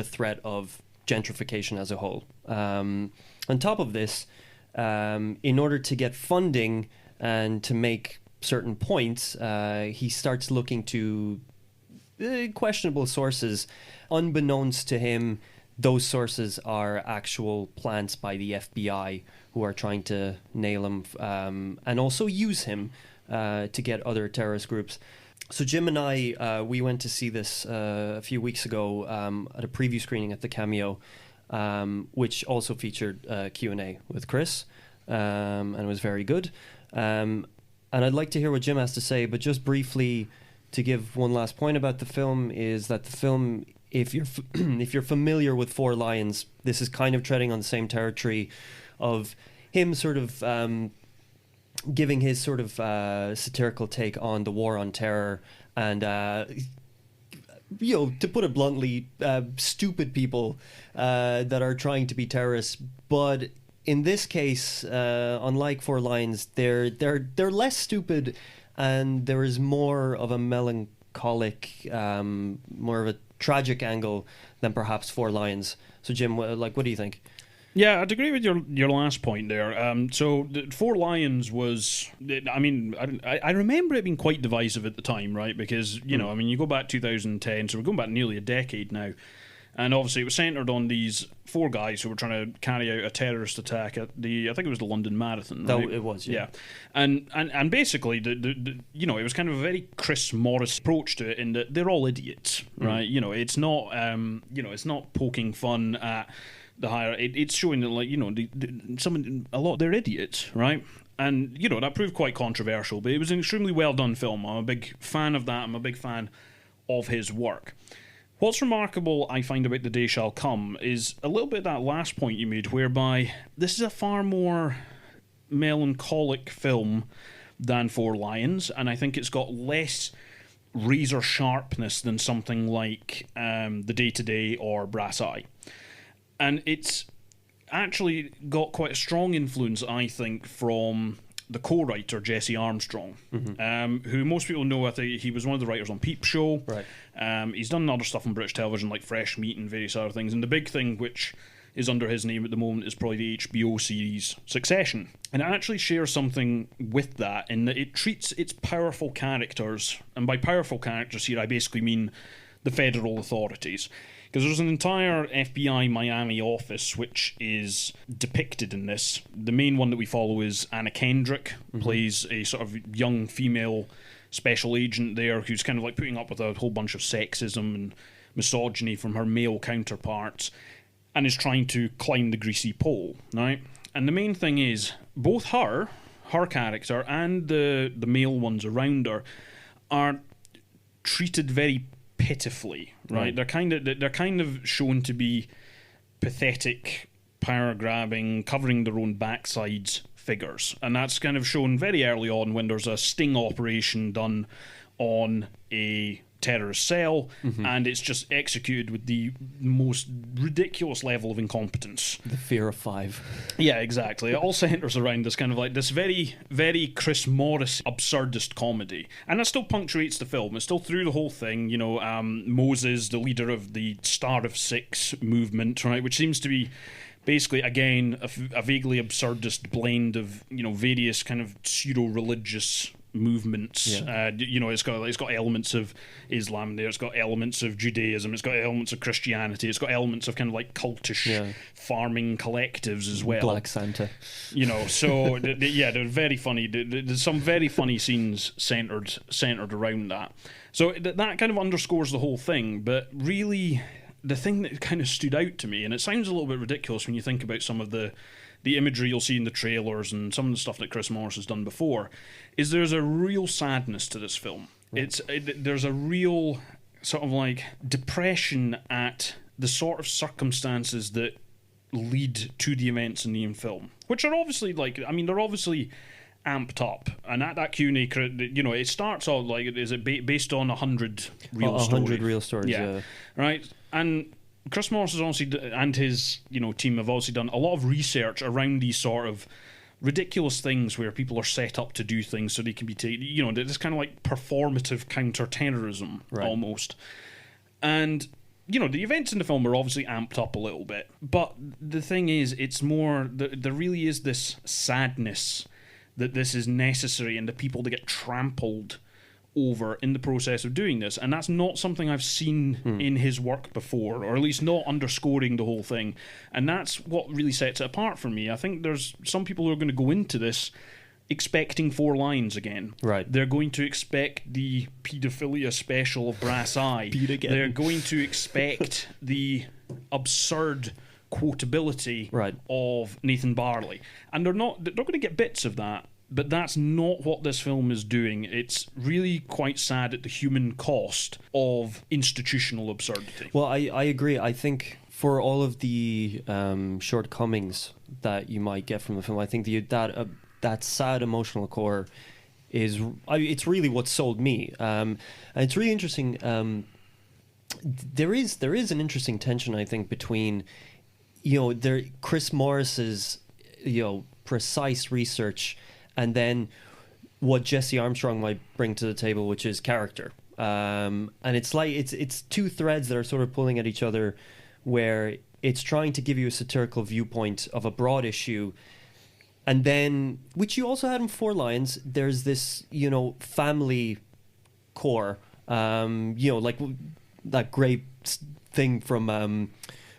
threat of gentrification as a whole. On top of this, in order to get funding and to make certain points, he starts looking to questionable sources. Unbeknownst to him, those sources are actual plants by the FBI who are trying to nail him and also use him to get other terrorist groups. So Jim and I, we went to see this a few weeks ago at a preview screening at the Cameo, which also featured Q&A with Chris, and it was very good. And I'd like to hear what Jim has to say, but just briefly to give one last point about the film is that the film, if you're familiar with Four Lions, this is kind of treading on the same territory of him sort of giving his sort of satirical take on the war on terror and to put it bluntly, stupid people that are trying to be terrorists. But in this case, unlike Four Lions, they're less stupid, and there is more of a melancholic, more of a tragic angle than perhaps Four Lions. So Jim, what do you think? Yeah, I'd agree with your last point there. So Four Lions was, I mean, I remember it being quite divisive at the time, right? Because, you go back 2010, so we're going back nearly a decade now. And obviously it was centred on these 4 guys who were trying to carry out a terrorist attack at I think it was the London Marathon, right? It was, yeah. And basically, it was kind of a very Chris Morris approach to it in that they're all idiots, right? It's not, it's not poking fun at the higher. It's showing that, a lot they're idiots, right? And that proved quite controversial, but it was an extremely well done film. I'm a big fan of that. I'm a big fan of his work. What's remarkable, I find, about The Day Shall Come is a little bit that last point you made, whereby this is a far more melancholic film than Four Lions, and I think it's got less razor sharpness than something like The Day to Day or Brass Eye. And it's actually got quite a strong influence, I think, from the co-writer Jesse Armstrong, who most people know. I think he was one of the writers on Peep Show. Right. He's done other stuff on British television like Fresh Meat and various other things. And the big thing which is under his name at the moment is probably the HBO series Succession. And it actually shares something with that in that it treats its powerful characters, and by powerful characters here I basically mean the federal authorities. Because there's an entire FBI Miami office which is depicted in this. The main one that we follow is Anna Kendrick, plays a sort of young female special agent there who's kind of like putting up with a whole bunch of sexism and misogyny from her male counterparts and is trying to climb the greasy pole, right? And the main thing is, both her character, and the male ones around her are treated very pitifully, right? They're kind of shown to be pathetic, power grabbing, covering their own backsides figures, and that's kind of shown very early on when there's a sting operation done on a terrorist cell, and it's just executed with the most ridiculous level of incompetence. The fear of 5. Yeah, exactly. It all centres around this kind of like this very, very Chris Morris absurdist comedy, and that still punctuates the film. It's still through the whole thing. Moses, the leader of the Star of Six movement, right, which seems to be basically, again, a vaguely absurdist blend of various kind of pseudo-religious movements. It's got elements of Islam there. It's got elements of Judaism. It's got elements of Christianity. It's got elements of kind of like cultish farming collectives as well. Black Santa. So they're very funny. There's some very funny scenes centered around that. So that kind of underscores the whole thing. But really, the thing that kind of stood out to me, and it sounds a little bit ridiculous when you think about some of the imagery you'll see in the trailers and some of the stuff that Chris Morris has done before, is there's a real sadness to this film. There's a real sort of like depression at the sort of circumstances that lead to the events in the film, which are obviously they're obviously amped up. And at that Q&A, it starts out like, is it based on 100 real stories? 100 real stories, yeah. Right? And Chris Morris has obviously, and his team have obviously done a lot of research around these sort of ridiculous things where people are set up to do things so they can be taken, this kind of like performative counter-terrorism almost. And the events in the film are obviously amped up a little bit, but the thing is, it's more, there really is this sadness that this is necessary and the people that get trampled over in the process of doing this, and that's not something I've seen in his work before, or at least not underscoring the whole thing, and that's what really sets it apart for me. I think there's some people who are going to go into this expecting 4 lines again. Right. They're going to expect the paedophilia special of Brass Eye. They're going to expect the absurd quotability of Nathan Barley, and they're not going to get bits of that. But that's not what this film is doing. It's really quite sad at the human cost of institutional absurdity. Well, I agree. I think for all of the shortcomings that you might get from the film, I think that sad emotional core is it's really what sold me. And it's really interesting. There is an interesting tension, I think, between Chris Morris's precise research and then what Jesse Armstrong might bring to the table, which is character. And it's like it's two threads that are sort of pulling at each other, where it's trying to give you a satirical viewpoint of a broad issue, and then, which you also had in 4 Lions, there's this family core, like that great thing from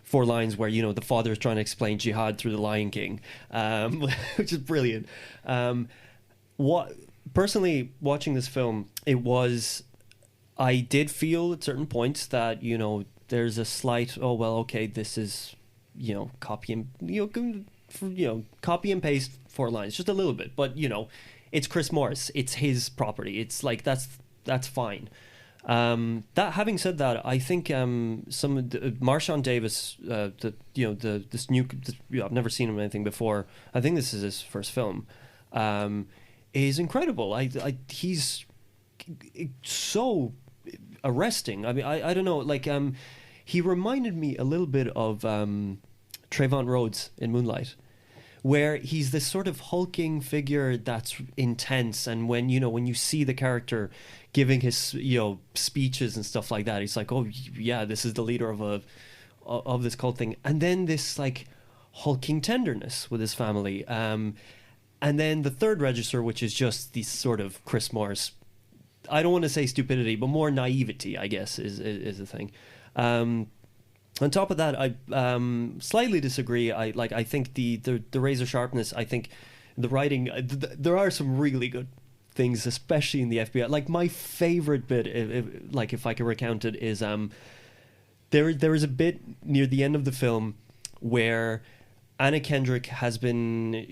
4 Lions where the father is trying to explain jihad through the Lion King, which is brilliant. Personally, watching this film, I did feel at certain points that there's a slight this is copy and paste 4 Lions just a little bit, but it's Chris Morris, it's his property, it's like that's fine. That having said that, I think some of Marshawn Davis, this new, I've never seen him in anything before. I think this is his first film. Is incredible. He's so arresting. I mean, I don't know. Like he reminded me a little bit of Trayvon Rhodes in Moonlight, where he's this sort of hulking figure that's intense, and when you see the character giving his speeches and stuff like that, he's like, oh yeah, this is the leader of this cult thing, and then this like hulking tenderness with his family, and then the third register, which is just the sort of Chris Morris, I don't want to say stupidity, but more naivety, I guess, is the thing. On top of that, I slightly disagree. I think the razor sharpness. I think the writing. There are some really good things, especially in the FBI. Like my favorite bit, if I can recount it, is there is a bit near the end of the film where Anna Kendrick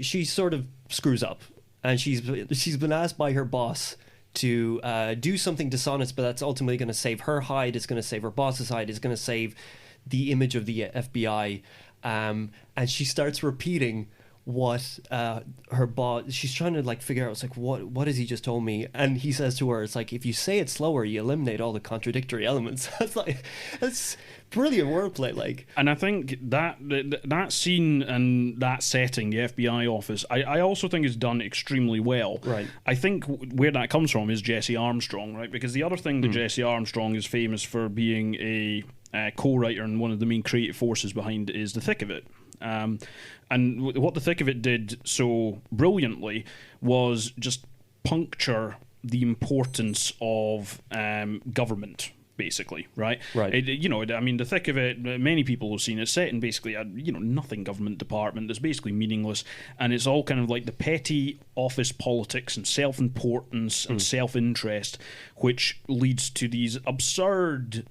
she sort of screws up, and she's been asked by her boss to do something dishonest, but that's ultimately going to save her hide. It's going to save her boss's hide. It's going to save the image of the FBI, and she starts repeating what her boss. She's trying to figure out. It's like, what has he just told me? And he says to her, it's like, if you say it slower, you eliminate all the contradictory elements. That's brilliant wordplay. And I think that scene and that setting, the FBI office, I also think is done extremely well. Right. I think where that comes from is Jesse Armstrong, right? Because the other thing that Jesse Armstrong is famous for being a co-writer and one of the main creative forces behind is The Thick of It. And what The Thick of It did so brilliantly was just puncture the importance of government. Basically, right? I mean, the thick of it, many people have seen it set in basically a nothing government department that's basically meaningless, and it's all kind of like the petty office politics and self-importance and self-interest, which leads to these absurd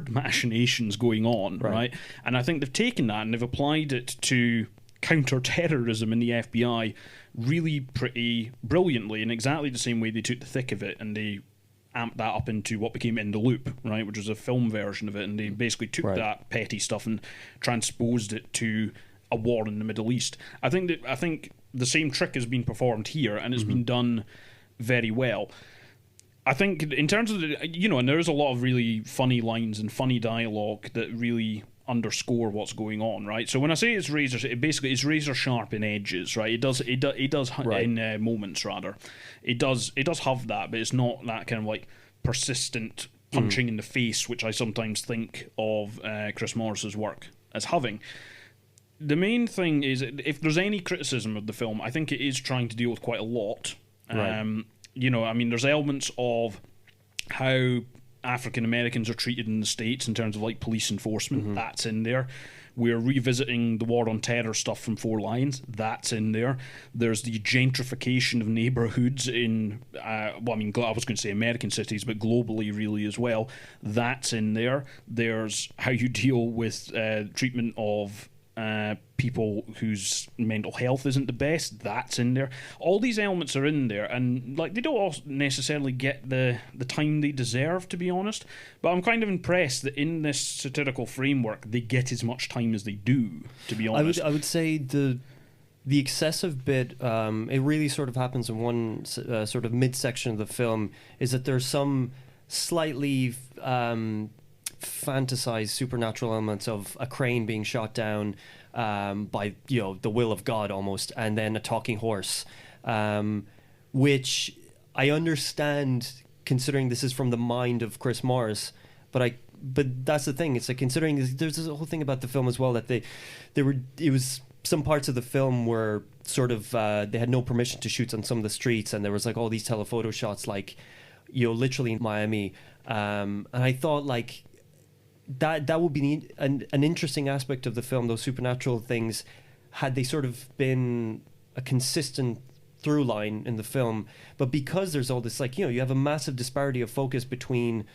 machinations going on, right? And I think they've taken that and they've applied it to counter-terrorism in the FBI really pretty brilliantly, in exactly the same way they took the thick of it and they amped that up into what became In the Loop, right, which was a film version of it, and they basically took that petty stuff and transposed it to a war in the Middle East. I think the same trick has been performed here, and it's been done very well. I think in terms of and there is a lot of really funny lines and funny dialogue that really underscore what's going on, right? So when I say it's razor sharp in edges, right? It does in moments rather. It does have that, but it's not that kind of like persistent punching in the face, which I sometimes think of Chris Morris's work as having. The main thing is, if there's any criticism of the film, I think it is trying to deal with quite a lot. I mean, there's elements of how African Americans are treated in the States in terms of like police enforcement. That's in there. We're revisiting the war on terror stuff from Four Lions. That's in there. There's the gentrification of neighborhoods in I was going to say American cities, but globally really as well. That's in there. There's how you deal with treatment of people whose mental health isn't the best. That's in there. All these elements are in there, and like they don't all necessarily get the time they deserve, to be honest, but I'm kind of impressed that in this satirical framework they get as much time as they do, to be honest. I would say the excessive bit, it really sort of happens in one sort of midsection of the film, is that there's some slightly fantasized supernatural elements of a crane being shot down by the will of God almost, and then a talking horse, which I understand considering this is from the mind of Chris Morris, but that's the thing. It's like, considering there's this whole thing about the film as well, that it was some parts of the film were sort of they had no permission to shoot on some of the streets, and there was like all these telephoto shots, like literally in Miami, and I thought like that would be an interesting aspect of the film, those supernatural things, had they sort of been a consistent through line in the film. But because there's all this, like, you have a massive disparity of focus between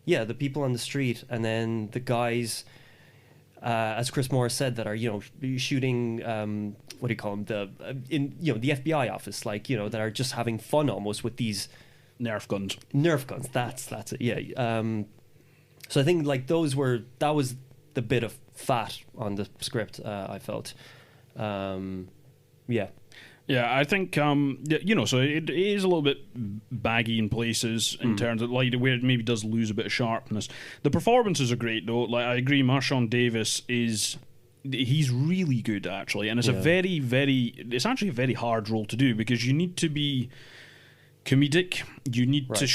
the people on the street and then the guys, as Chris Morris said, that are shooting what do you call them, the FBI office, like, that are just having fun almost with these Nerf guns. That's it. So I think like that was the bit of fat on the script, I felt. Yeah, I think so it is a little bit baggy in places in terms of like where it maybe does lose a bit of sharpness. The performances are great though. Like, I agree, Marshawn Davis he's really good actually, and it's it's actually a very hard role to do, because you need to be comedic. You need to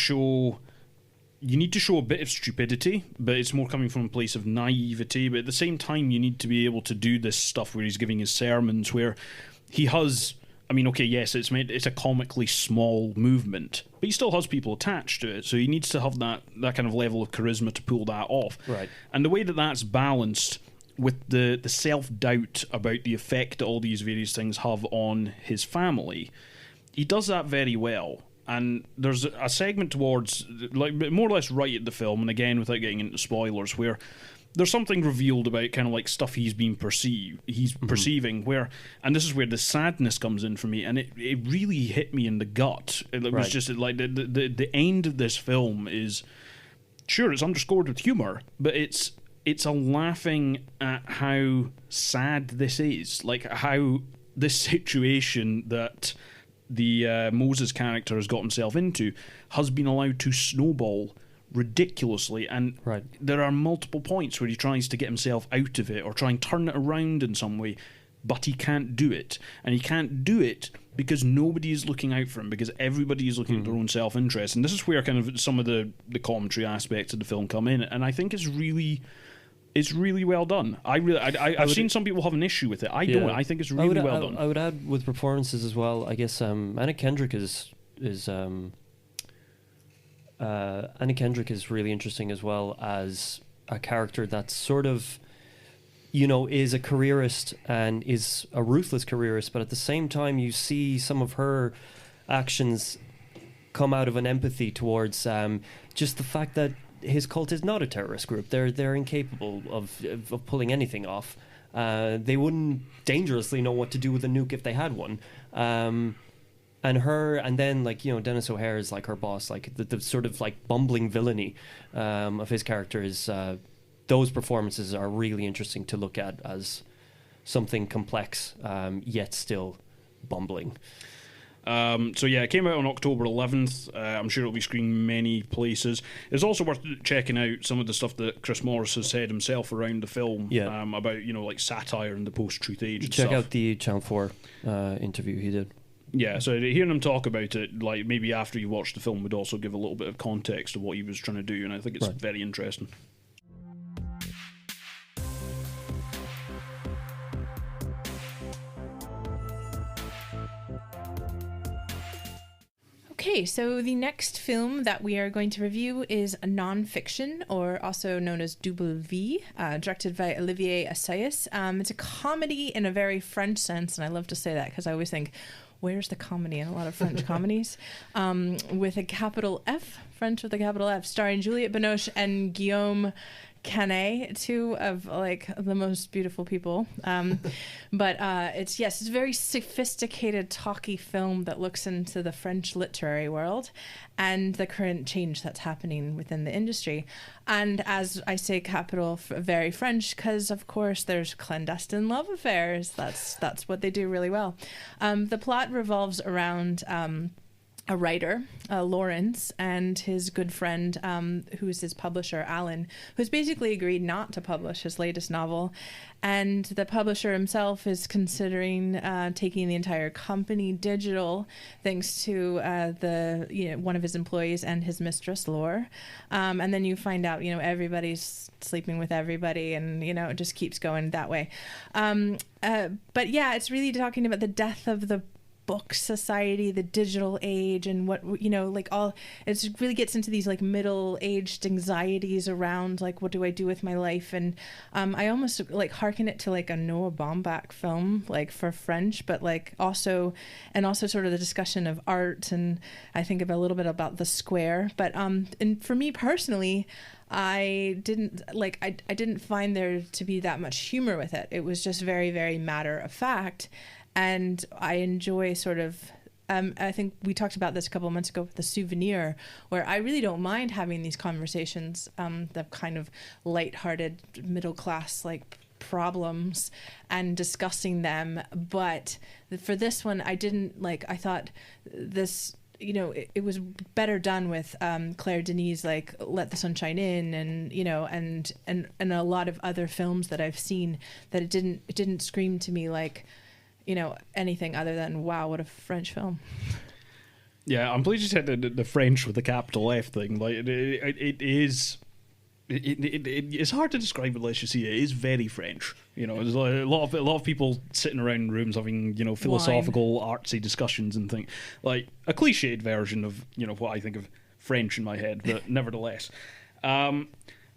show a bit of stupidity, but it's more coming from a place of naivety. But at the same time, you need to be able to do this stuff where he's giving his sermons, where he has, I mean, okay, yes, it's a comically small movement, but he still has people attached to it, so he needs to have that kind of level of charisma to pull that off. Right. And the way that that's balanced with the self-doubt about the effect that all these various things have on his family, he does that very well. And there's a segment towards, like, more or less right at the film, and again, without getting into spoilers, where there's something revealed about kind of like stuff he's perceiving, where, and this is where the sadness comes in for me, and it really hit me in the gut. It was just like the end of this film is, sure, it's underscored with humor, but it's a laughing at how sad this is, like how this situation that the Moses character has got himself into has been allowed to snowball ridiculously, and there are multiple points where he tries to get himself out of it or try and turn it around in some way, but he can't do it. And he can't do it because nobody is looking out for him, because everybody is looking at their own self-interest. And this is where kind of some of the commentary aspects of the film come in, and I think it's really well done. I've seen some people have an issue with it. I don't. I think it's really well done. I would add with performances as well. I guess Anna Kendrick is Anna Kendrick is really interesting as well as a character that's sort of, is a careerist and is a ruthless careerist, but at the same time you see some of her actions come out of an empathy towards just the fact that his cult is not a terrorist group. They're incapable of pulling anything off. They wouldn't dangerously know what to do with a nuke if they had one. And then Dennis O'Hare is like her boss, like the sort of like bumbling villainy of his character is. Those performances are really interesting to look at as something complex, yet still bumbling. It came out on October 11th. I'm sure it'll be screened many places. It's also worth checking out some of the stuff that Chris Morris has said himself around the film about, like satire and the post-truth age and Check stuff. out the Channel 4 interview he did. Yeah, so hearing him talk about it, like maybe after you watch the film, would also give a little bit of context of what he was trying to do, and I think it's very interesting. Okay, so the next film that we are going to review is a non-fiction, or also known as Double V, directed by Olivier Assayas. It's a comedy in a very French sense, and I love to say that because I always think, where's the comedy in a lot of French comedies? With a capital F, French with a capital F, starring Juliette Binoche and Guillaume Canet, two of like the most beautiful people. But it's a very sophisticated, talky film that looks into the French literary world and the current change that's happening within the industry. And as I say, capital very French, because of course there's clandestine love affairs. That's what they do really well. The plot revolves around a writer, Lawrence, and his good friend, who is his publisher, Alan, who's basically agreed not to publish his latest novel. And the publisher himself is considering taking the entire company digital, thanks to one of his employees and his mistress, Laure. And then you find out, everybody's sleeping with everybody, and it just keeps going that way. But yeah, it's really talking about the death of the book society, the digital age, and what it really gets into these like middle-aged anxieties around like, what do I do with my life? And I almost like hearken it to like a Noah Baumbach film, like for French, but like also sort of the discussion of art, and I think a little bit about the square. But and for me personally, I didn't find there to be that much humor with it. It was just very, very matter of fact. And I enjoy sort of, I think we talked about this a couple of months ago with The Souvenir, where I really don't mind having these conversations, the kind of lighthearted middle class like problems and discussing them. But for this one, I didn't I thought this, it was better done with Claire Denis, like Let the Sunshine In, and and a lot of other films that I've seen, that it didn't scream to me like anything other than, wow, what a French film. Yeah, I'm pleased you said the French with the capital F thing. Like it's hard to describe unless you see it. It is very French. There's a lot of people sitting around rooms having philosophical, artsy discussions and things, like a cliched version of what I think of French in my head, but nevertheless.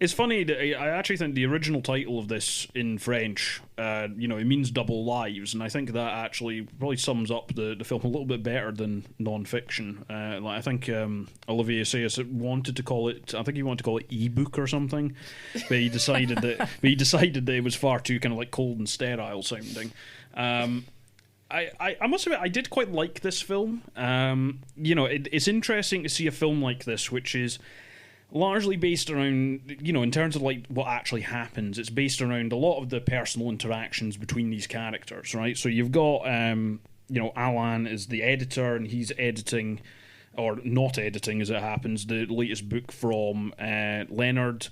It's funny that I actually think the original title of this in French, it means double lives, and I think that actually probably sums up the film a little bit better than non-fiction. I think Olivier Assayas wanted to call it, I think he wanted to call it e-book or something, but he decided that it was far too kind of like cold and sterile sounding. I must admit, I did quite like this film. It's interesting to see a film like this, which is largely based around, in terms of like what actually happens, it's based around a lot of the personal interactions between these characters, right? So you've got, Alan is the editor, and he's editing, or not editing as it happens, the latest book from Leonard.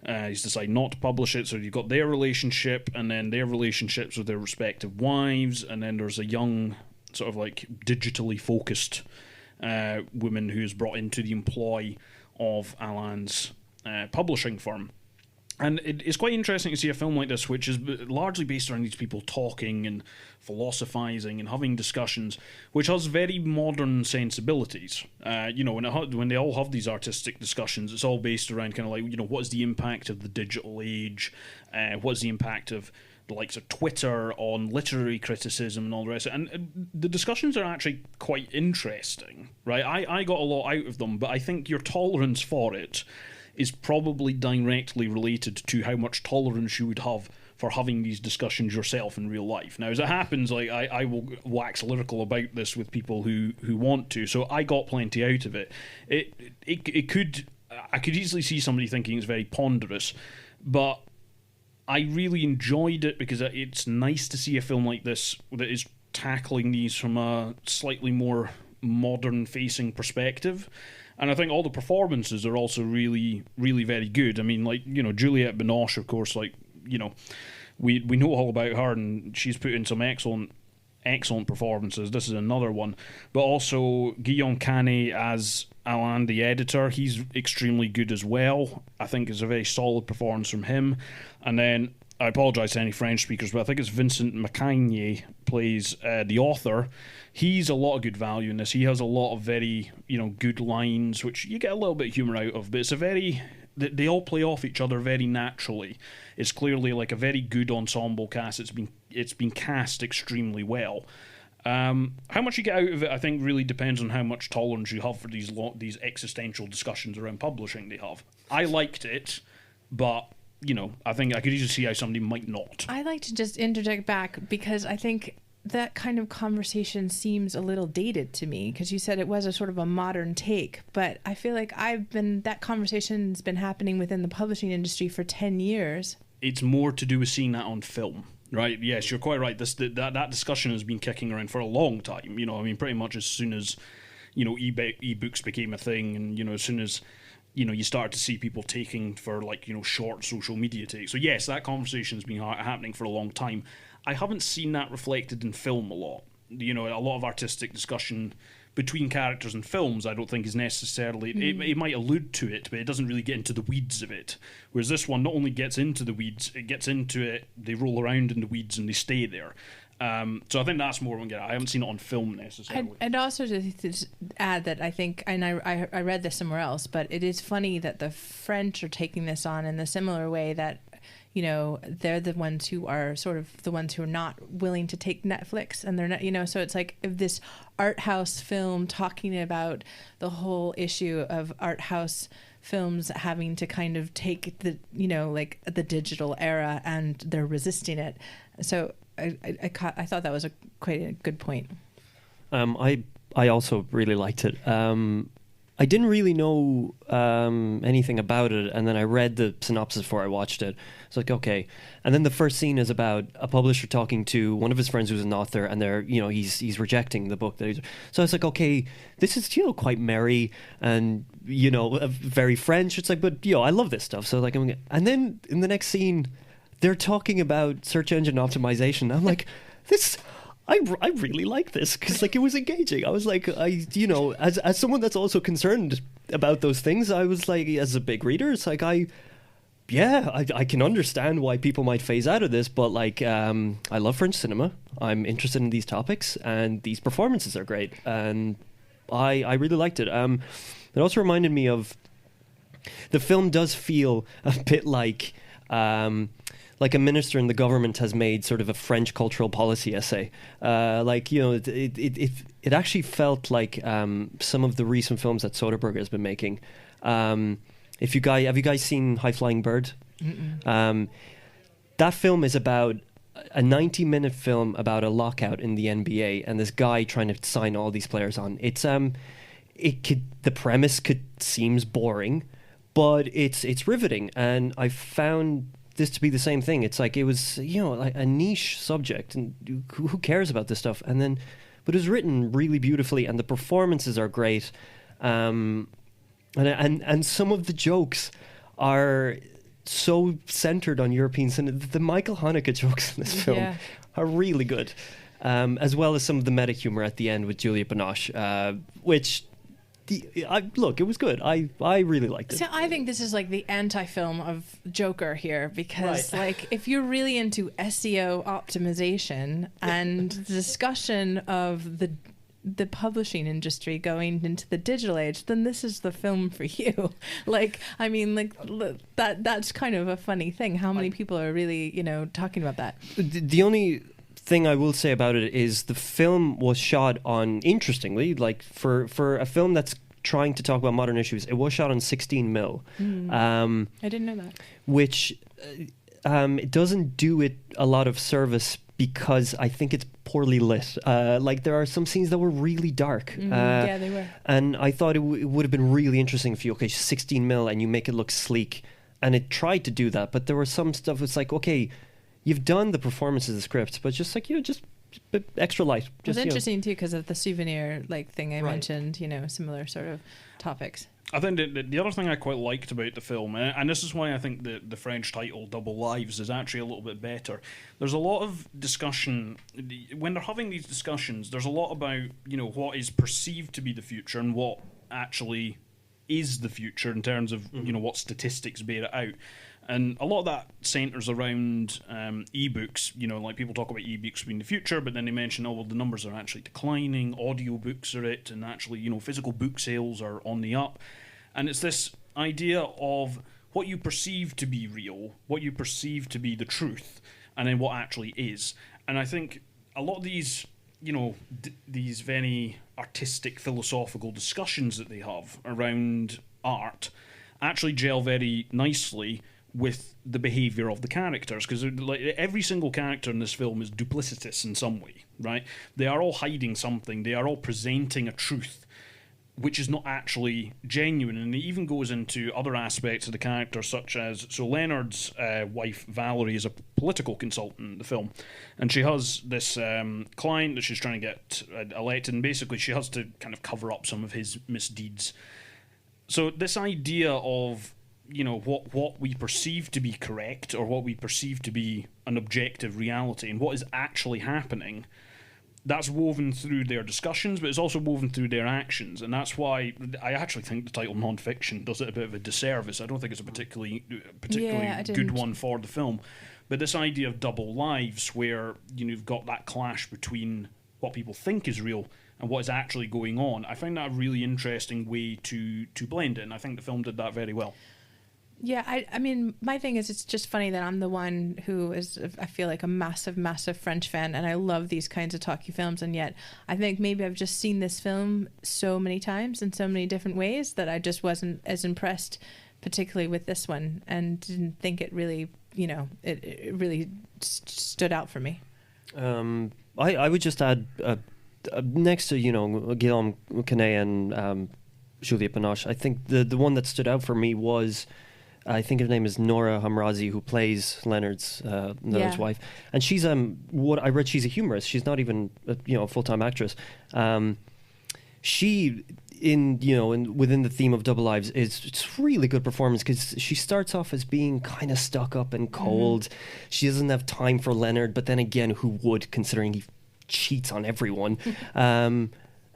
He's decided not to publish it, so you've got their relationship, and then their relationships with their respective wives, and then there's a young, sort of like digitally focused woman who's brought into the employ of Alan's publishing firm. And it's quite interesting to see a film like this, which is largely based around these people talking and philosophizing and having discussions, which has very modern sensibilities. When they all have these artistic discussions, it's all based around kind of like, what is the impact of the digital age? What's the impact of the likes of Twitter on literary criticism and all the rest of it? And the discussions are actually quite interesting, right? I got a lot out of them, but I think your tolerance for it is probably directly related to how much tolerance you would have for having these discussions yourself in real life. Now, as it happens, like I will wax lyrical about this with people who want to, so I got plenty out of it. I could easily see somebody thinking it's very ponderous, but I really enjoyed it because it's nice to see a film like this that is tackling these from a slightly more modern-facing perspective. And I think all the performances are also really, really very good. I mean, Juliette Binoche, of course, we know all about her, and she's put in some excellent performances. This is another one. But also Guillaume Canet as Alain the editor, he's extremely good as well. I think it's a very solid performance from him. And then, I apologise to any French speakers, but I think it's Vincent Macaigne plays the author. He's a lot of good value in this. He has a lot of very, good lines, which you get a little bit of humour out of, but it's they all play off each other very naturally. It's clearly like a very good ensemble cast. It's been cast extremely well. How much you get out of it, I think, really depends on how much tolerance you have for these existential discussions around publishing they have. I liked it, but I think I could easily see how somebody might not. I like to just interject back because I think that kind of conversation seems a little dated to me, because you said it was a sort of a modern take, but I feel like that conversation's been happening within the publishing industry for 10 years. It's more to do with seeing that on film, right? Yes, you're quite right. That discussion has been kicking around for a long time. Pretty much as soon as, ebooks became a thing, and, as soon as, you start to see people taking for short social media takes. So yes, that conversation's been happening for a long time. I haven't seen that reflected in film a lot. A lot of artistic discussion between characters in films, I don't think is necessarily... It might allude to it, but it doesn't really get into the weeds of it. Whereas this one not only gets into the weeds, it gets into it, they roll around in the weeds and they stay there. So I think that's more what I haven't seen it on film necessarily. And also to add that I think, and I read this somewhere else, but it is funny that the French are taking this on in the similar way that, they're the ones who are sort of the ones who are not willing to take Netflix, and they're not, so it's like if this art house film talking about the whole issue of art house films having to kind of take the, the digital era, and they're resisting it. So I thought that was quite a good point. I also really liked it. I didn't really know anything about it, and then I read the synopsis before I watched it. It's like, okay. And then the first scene is about a publisher talking to one of his friends who's an author, and he's rejecting the book that he's... So I was like, okay, this is quite merry and very French. It's like, but I love this stuff. So like, and then in the next scene, they're talking about search engine optimization. I'm like, this... I really like this because it was engaging. I was like, as someone that's also concerned about those things, I was like, as a big reader, it's like I can understand why people might phase out of this, but I love French cinema. I'm interested in these topics, and these performances are great, and I really liked it. It also reminded me of the film does feel a bit like a minister in the government has made sort of a French cultural policy essay. It actually felt like some of the recent films that Soderbergh has been making. Have you guys seen High Flying Bird? That film is about a 90-minute film about a lockout in the NBA and this guy trying to sign all these players on. The premise seems boring, but it's riveting, and I found this to be the same thing. It's like it was like a niche subject, and who cares about this stuff? But it was written really beautifully, and the performances are great, and some of the jokes are so centered on European cinema. The Michael Haneke jokes in this film are really good, as well as some of the meta humor at the end with Juliette Binoche, which Look, it was good. I really liked it. So I think this is like the anti-film of Joker here, because like if you're really into SEO optimization and discussion of the publishing industry going into the digital age, then this is the film for you. Like, I mean, like that's kind of a funny thing. How many people are really, talking about that? The only thing I will say about it is the film was shot on, interestingly, like for a film that's trying to talk about modern issues, it was shot on 16 mil. I didn't know that. Which it doesn't do it a lot of service because I think it's poorly lit. Like there are some scenes that were really dark. Yeah, they were. And I thought it would have been really interesting if you, 16 mil and you make it look sleek. And it tried to do that, but there was some stuff it's like, okay, you've done the performance of the script, but just like, just extra light. It was interesting too because of the souvenir thing I mentioned, similar sort of topics. I think the other thing I quite liked about the film, and this is why I think the French title Double Lives is actually a little bit better. There's a lot of discussion when they're having these discussions. There's a lot about what is perceived to be the future and what actually is the future in terms of what statistics bear it out. And a lot of that centres around ebooks. Like people talk about ebooks being the future, but then they mention, the numbers are actually declining. Audiobooks are it, and actually, physical book sales are on the up. And it's this idea of what you perceive to be real, what you perceive to be the truth, and then what actually is. And I think a lot of these, these very artistic, philosophical discussions that they have around art actually gel very nicely with the behaviour of the characters, because like every single character in this film is duplicitous in some way, right? They are all hiding something. They are all presenting a truth which is not actually genuine, and it even goes into other aspects of the character, such as Leonard's wife Valerie is a political consultant in the film, and she has this client that she's trying to get elected, and basically she has to kind of cover up some of his misdeeds. So this idea of what we perceive to be correct, or what we perceive to be an objective reality, and what is actually happening, that's woven through their discussions, but it's also woven through their actions. And that's why I actually think the title non-fiction does it a bit of a disservice. I don't think it's a particularly good one for the film. But this idea of double lives, where you've got that clash between what people think is real and what is actually going on, I find that a really interesting way to blend it, and I think the film did that very well. Yeah, I mean, my thing is, it's just funny that I'm the one who is, I feel like, a massive, massive French fan, and I love these kinds of talkie films, and yet I think maybe I've just seen this film so many times in so many different ways that I just wasn't as impressed, particularly with this one, and didn't think it really, it really stood out for me. I would just add, next to, Guillaume Canet and Juliette Binoche, I think the one that stood out for me was, I think her name is Nora Hamrazi, who plays Leonard's wife, and she's what I read, she's a humorist. She's not even a full-time actress. She within the theme of Double Lives it's really good performance, because she starts off as being kind of stuck up and cold. Mm-hmm. She doesn't have time for Leonard, but then again, who would, considering he cheats on everyone?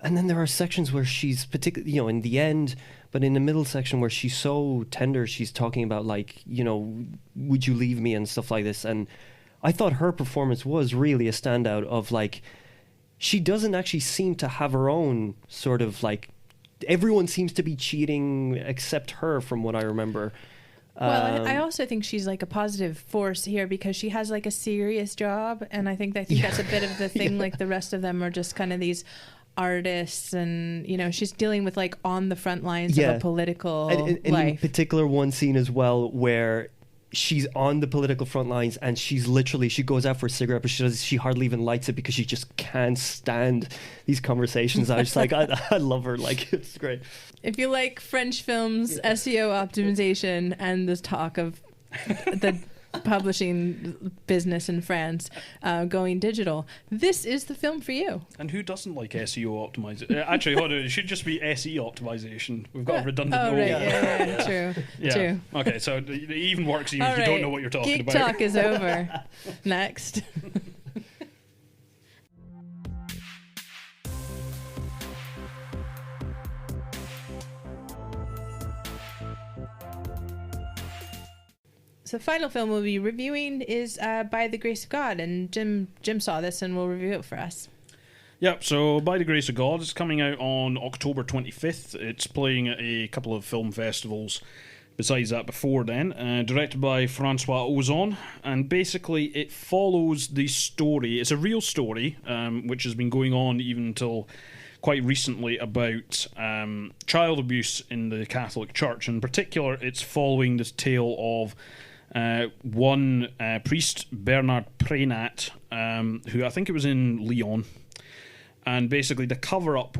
And then there are sections where she's particularly, in the end, but in the middle section where she's so tender, she's talking about like, would you leave me and stuff like this. And I thought her performance was really a standout of like, she doesn't actually seem to have her own sort of like, everyone seems to be cheating except her, from what I remember. Well, I also think she's like a positive force here, because she has like a serious job, and I think that's a bit of the thing. Like the rest of them are just kind of these artists, and she's dealing with like on the front lines of a political life. In particular, one scene as well where she's on the political front lines, and she goes out for a cigarette, but she hardly even lights it because she just can't stand these conversations. I was like, I love her. Like, it's great. If you like French films, SEO optimization, and this talk of the publishing business in France going digital, this is the film for you. And who doesn't like SEO optimization? Actually, hold on, it should just be SE optimization. We've got a redundant O. Right, yeah, true. Yeah. True. Okay, so it even works even if you don't know what you're talking about. Geek talk is over. Next. So the final film we'll be reviewing is By the Grace of God, and Jim saw this and will review it for us. Yep, so By the Grace of God is coming out on October 25th. It's playing at a couple of film festivals besides that before then. Directed by Francois Ozon, and basically it follows the story. It's a real story, which has been going on even until quite recently, about child abuse in the Catholic Church. In particular, it's following this tale of one priest, Bernard Prénat, who I think it was in Lyon. And basically the cover-up,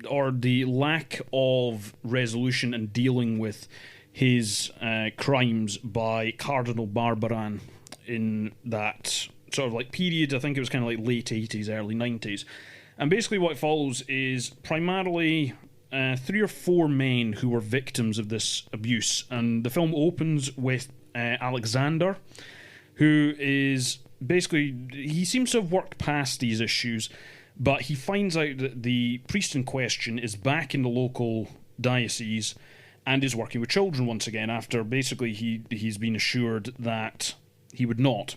or the lack of resolution and dealing with his crimes by Cardinal Barbarin in that sort of like period. I think it was kind of like late 80s, early 90s. And basically what it follows is primarily 3 or 4 men who were victims of this abuse. And the film opens with Alexander, who is basically, he seems to have worked past these issues, but he finds out that the priest in question is back in the local diocese and is working with children once again, after basically he's been assured that he would not.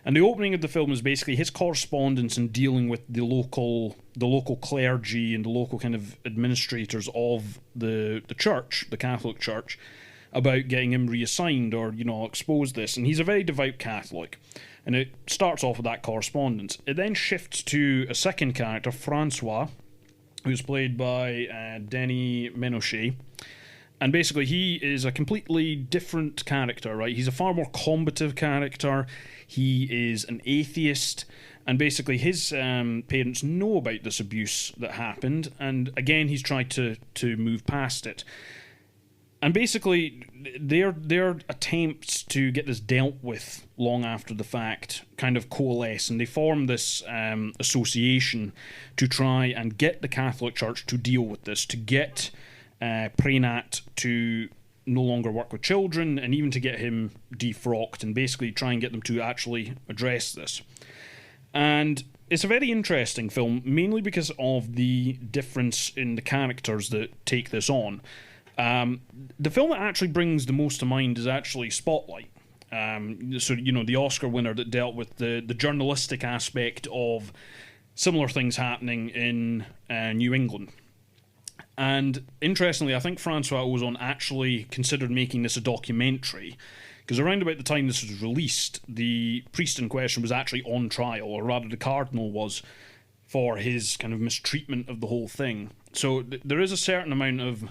And the opening of the film is basically his correspondence and dealing with the local clergy and the local kind of administrators of the church, the Catholic Church, about getting him reassigned or, expose this. And he's a very devout Catholic. And it starts off with that correspondence. It then shifts to a second character, Francois, who's played by Denis Ménochet. And basically he is a completely different character, right? He's a far more combative character. He is an atheist. And basically his parents know about this abuse that happened. And again, he's tried to move past it. And basically, their attempts to get this dealt with long after the fact kind of coalesce, and they form this association to try and get the Catholic Church to deal with this, to get Prénat to no longer work with children, and even to get him defrocked, and basically try and get them to actually address this. And it's a very interesting film, mainly because of the difference in the characters that take this on. The film that actually brings the most to mind is actually Spotlight. So, the Oscar winner that dealt with the journalistic aspect of similar things happening in New England. And interestingly, I think Francois Ozon actually considered making this a documentary, because around about the time this was released, the priest in question was actually on trial, or rather the cardinal was, for his kind of mistreatment of the whole thing. So there is a certain amount of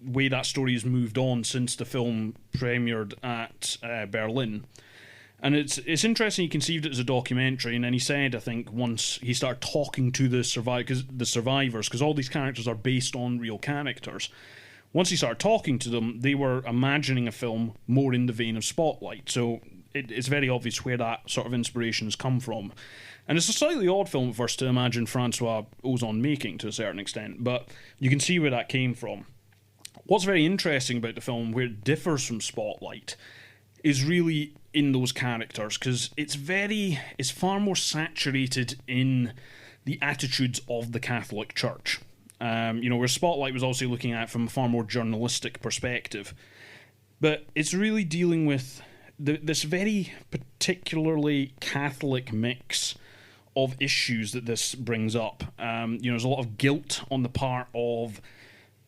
way that story has moved on since the film premiered at Berlin. And it's interesting he conceived it as a documentary, and then he said, I think, once he started talking to the survivors, because all these characters are based on real characters, once he started talking to them, they were imagining a film more in the vein of Spotlight. So it's very obvious where that sort of inspiration has come from. And it's a slightly odd film at first to imagine Francois Ozon making, to a certain extent, but you can see where that came from. What's very interesting about the film, where it differs from Spotlight, is really in those characters, because it's far more saturated in the attitudes of the Catholic Church. Where Spotlight was also looking at it from a far more journalistic perspective. But it's really dealing with this very particularly Catholic mix of issues that this brings up. There's a lot of guilt on the part of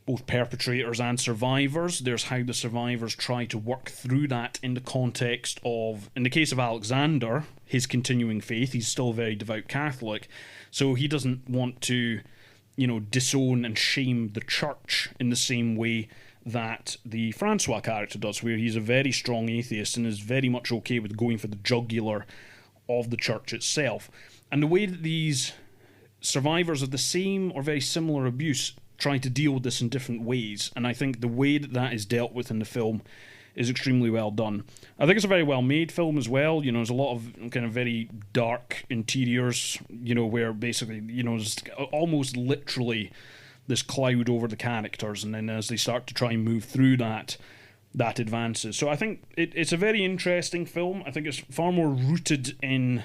both perpetrators and survivors. There's how the survivors try to work through that in the context of, in the case of Alexander, his continuing faith. He's still a very devout Catholic, so he doesn't want to, disown and shame the church in the same way that the Francois character does, where he's a very strong atheist and is very much okay with going for the jugular of the church itself. And the way that these survivors of the same or very similar abuse try to deal with this in different ways, and I think the way that is dealt with in the film is extremely well done. I think it's a very well made film as well. There's a lot of kind of very dark interiors, where basically, there's almost literally this cloud over the characters, and then as they start to try and move through that advances. So I think it's a very interesting film. I think it's far more rooted in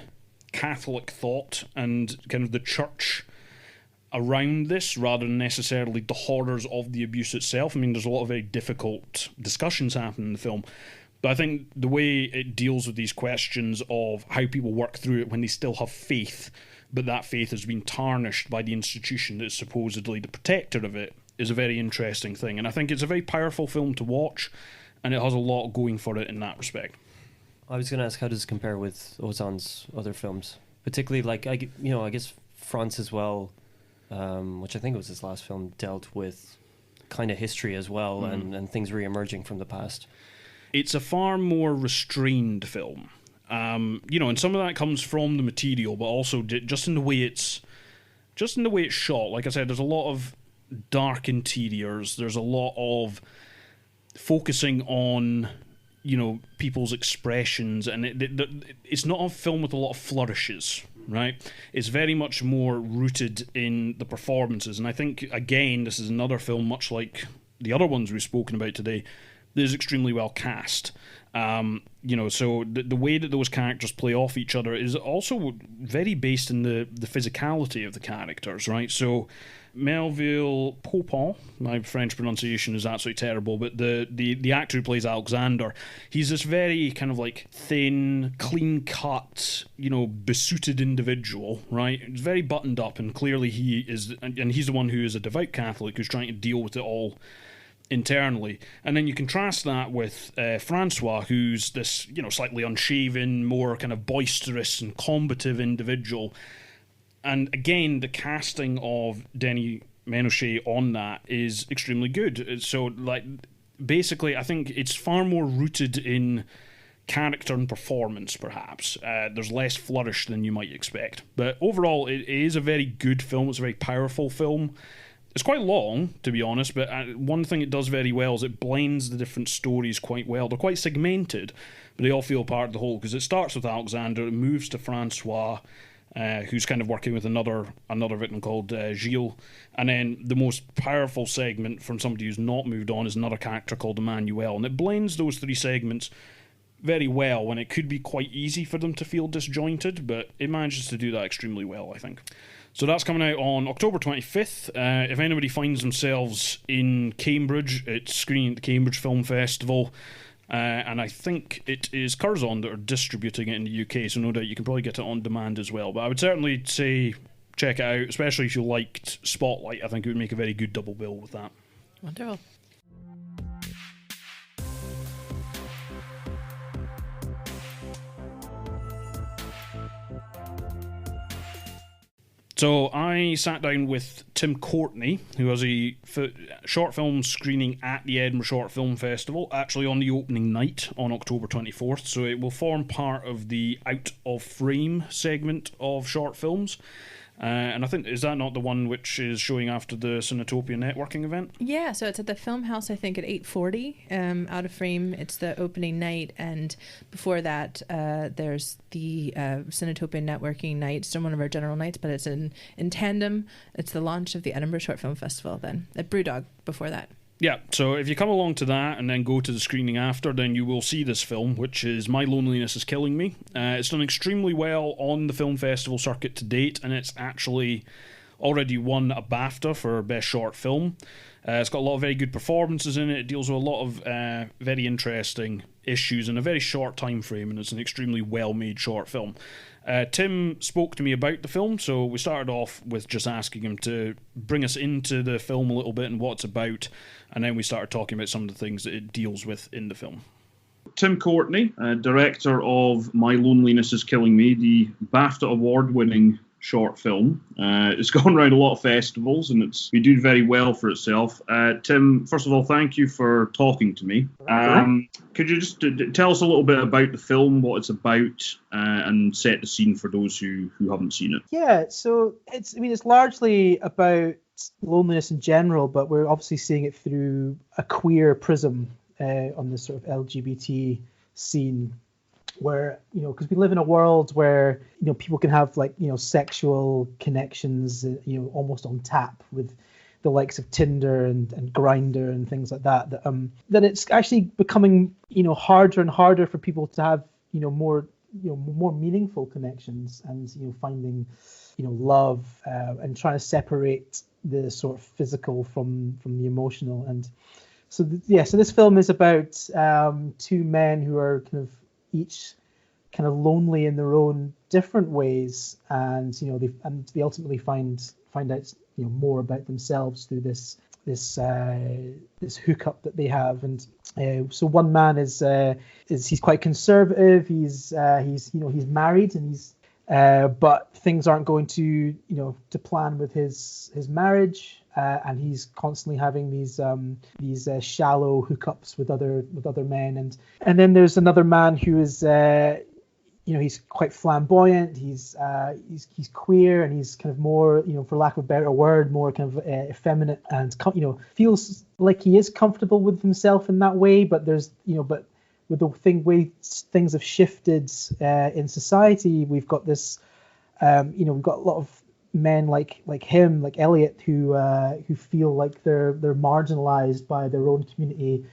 Catholic thought and kind of the church around this, rather than necessarily the horrors of the abuse itself. I mean, there's a lot of very difficult discussions happening in the film, But I think the way it deals with these questions of how people work through it when they still have faith, but that faith has been tarnished by the institution that is supposedly the protector of it, is a very interesting thing. And I think it's a very powerful film to watch, and it has a lot going for it in that respect. I was going to ask, how does it compare with Ozon's other films? Particularly, like, I guess France as well, which I think was his last film, dealt with kind of history as well, and things re-emerging from the past. It's a far more restrained film. And some of that comes from the material, but also just in the way it's shot. Like I said, there's a lot of dark interiors. There's a lot of focusing on, people's expressions, and it's not a film with a lot of flourishes, right? It's very much more rooted in the performances, and I think, again, this is another film, much like the other ones we've spoken about today, that is extremely well cast. So the way that those characters play off each other is also very based in the physicality of the characters, right? So Melville Popon, my French pronunciation is absolutely terrible, but the actor who plays Alexander, he's this very kind of like thin, clean-cut, besuited individual, right? He's very buttoned up, and clearly he is, and he's the one who is a devout Catholic who's trying to deal with it all internally. And then you contrast that with Francois, who's this, slightly unshaven, more kind of boisterous and combative individual. And again, the casting of Denis Ménochet on that is extremely good. So, basically, I think it's far more rooted in character and performance, perhaps. There's less flourish than you might expect. But overall, it is a very good film. It's a very powerful film. It's quite long, to be honest, but one thing it does very well is it blends the different stories quite well. They're quite segmented, but they all feel part of the whole, because it starts with Alexander, it moves to Francois, who's kind of working with another victim called Gilles, and then the most powerful segment from somebody who's not moved on is another character called Emmanuel, and it blends those three segments very well when it could be quite easy for them to feel disjointed, but it manages to do that extremely well, I think. So that's coming out on October 25th. If anybody finds themselves in Cambridge, it's screening at the Cambridge Film Festival. And I think it is Curzon that are distributing it in the UK, so no doubt you can probably get it on demand as well. But I would certainly say check it out, especially if you liked Spotlight. I think it would make a very good double bill with that. Wonderful. So I sat down with Tim Courtney, who has a short film screening at the Edinburgh Short Film Festival, actually on the opening night on October 24th, so it will form part of the Out of Frame segment of short films. And I think, is that not the one which is showing after the Cinetopia networking event? Yeah, so it's at the Film House, I think, at 8:40. Out of Frame, it's the opening night, and before that, there's the Cinetopia networking night. It's still one of our general nights, but it's in tandem. It's the launch of the Edinburgh Short Film Festival then, at Brewdog before that. Yeah, so if you come along to that and then go to the screening after, then you will see this film, which is My Loneliness is Killing Me. It's done extremely well on the film festival circuit to date, and it's actually already won a BAFTA for Best Short Film. It's got a lot of very good performances in it. It deals with a lot of very interesting issues in a very short time frame, and it's an extremely well-made short film. Tim spoke to me about the film, so we started off with just asking him to bring us into the film a little bit and what it's about, and then we started talking about some of the things that it deals with in the film. Tim Courtney, director of My Loneliness is Killing Me, the BAFTA award-winning short film. It's gone around a lot of festivals, and we do very well for itself. Tim, first of all, thank you for talking to me. Could you just tell us a little bit about the film, what it's about, and set the scene for those who haven't seen it? Yeah, so it's largely about loneliness in general, but we're obviously seeing it through a queer prism on this sort of LGBT scene, where, because we live in a world where, people can have sexual connections, almost on tap with the likes of Tinder and Grindr and things like that, that it's actually becoming, harder and harder for people to have, more meaningful connections and, finding, love and trying to separate the sort of physical from the emotional. And So this film is about two men who are kind of each kind of lonely in their own different ways, and they ultimately find out more about themselves through this hookup that they have. And so one man is he's quite conservative. He's married, and but things aren't going to plan with his marriage, and he's constantly having these shallow hookups with other men. And then there's another man who is he's quite flamboyant. He's queer, and he's kind of more, for lack of a better word, more kind of effeminate, and feels like he is comfortable with himself in that way. But there's but with the way things have shifted in society, we've got this we've got a lot of men like him, like Elliot, who feel like they're marginalized by their own community,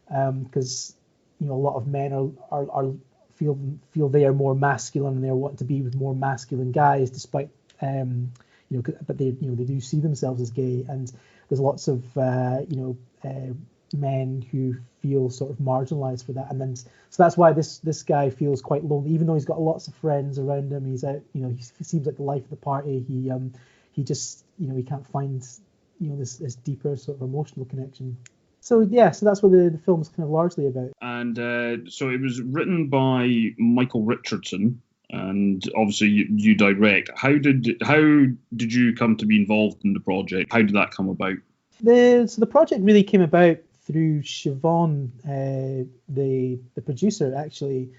because a lot of men are feel they are more masculine, and they want to be with more masculine guys, despite but they do see themselves as gay. And there's lots of men who feel sort of marginalized for that, and then so that's why this guy feels quite lonely, even though he's got lots of friends around him. He's out, he seems like the life of the party. He just he can't find this deeper sort of emotional connection. So that's what the film's kind of largely about. And so it was written by Michael Richardson, and obviously you direct. How did you come to be involved in the project? How did that come about? The project really came about through Siobhan, the producer. Actually,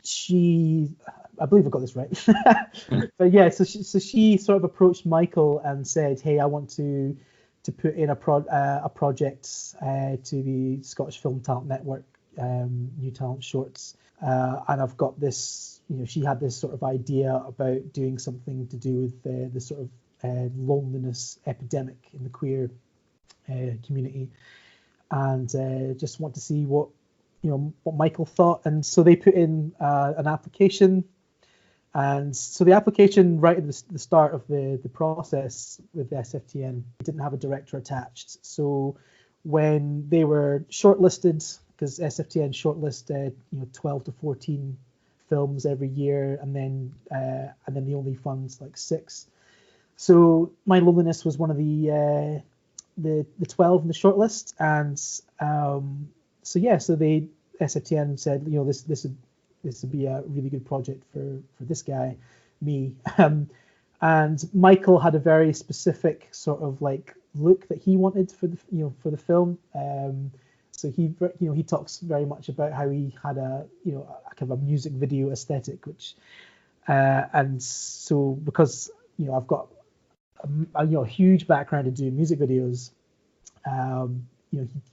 I believe I got this right. But yeah, so she sort of approached Michael and said, "Hey, I want to put in a project to the Scottish Film Talent Network, New Talent Shorts, and I've got this." She had this sort of idea about doing something to do with the sort of loneliness epidemic in the queer community, and just want to see what Michael thought. And so they put in an application. And so the application, right at the start of the process with the SFTN, didn't have a director attached. So when they were shortlisted, because SFTN shortlisted 12 to 14 films every year, and then they only fund like 6. So My Loneliness was one of the 12 in the shortlist, and so the SFTN said, this would be a really good project for this guy, me. And Michael had a very specific sort of like look that he wanted for the film. So he talks very much about how he had a kind of a music video aesthetic, which and so because I've got a huge background in doing music videos,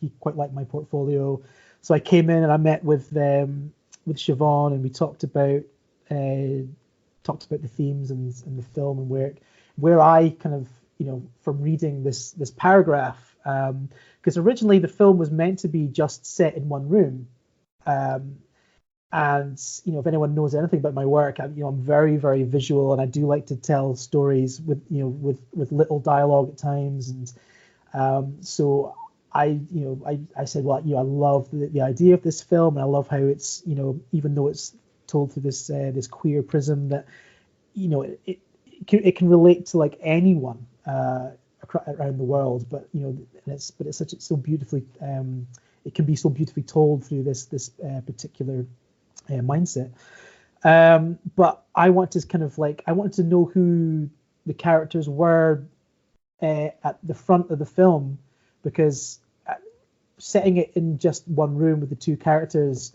he quite liked my portfolio. So I came in and I met with Siobhan, and we talked about the themes and the film, and where I kind of from reading this paragraph, because originally the film was meant to be just set in one room, and if anyone knows anything about my work, I'm very, very visual, and I do like to tell stories with little dialogue at times, and so I said, well, I love the idea of this film, and I love how it's, even though it's told through this queer prism, that it can relate to like anyone around the world, but it's so beautifully it can be so beautifully told through this particular mindset. But I wanted to know who the characters were at the front of the film, because setting it in just one room with the two characters,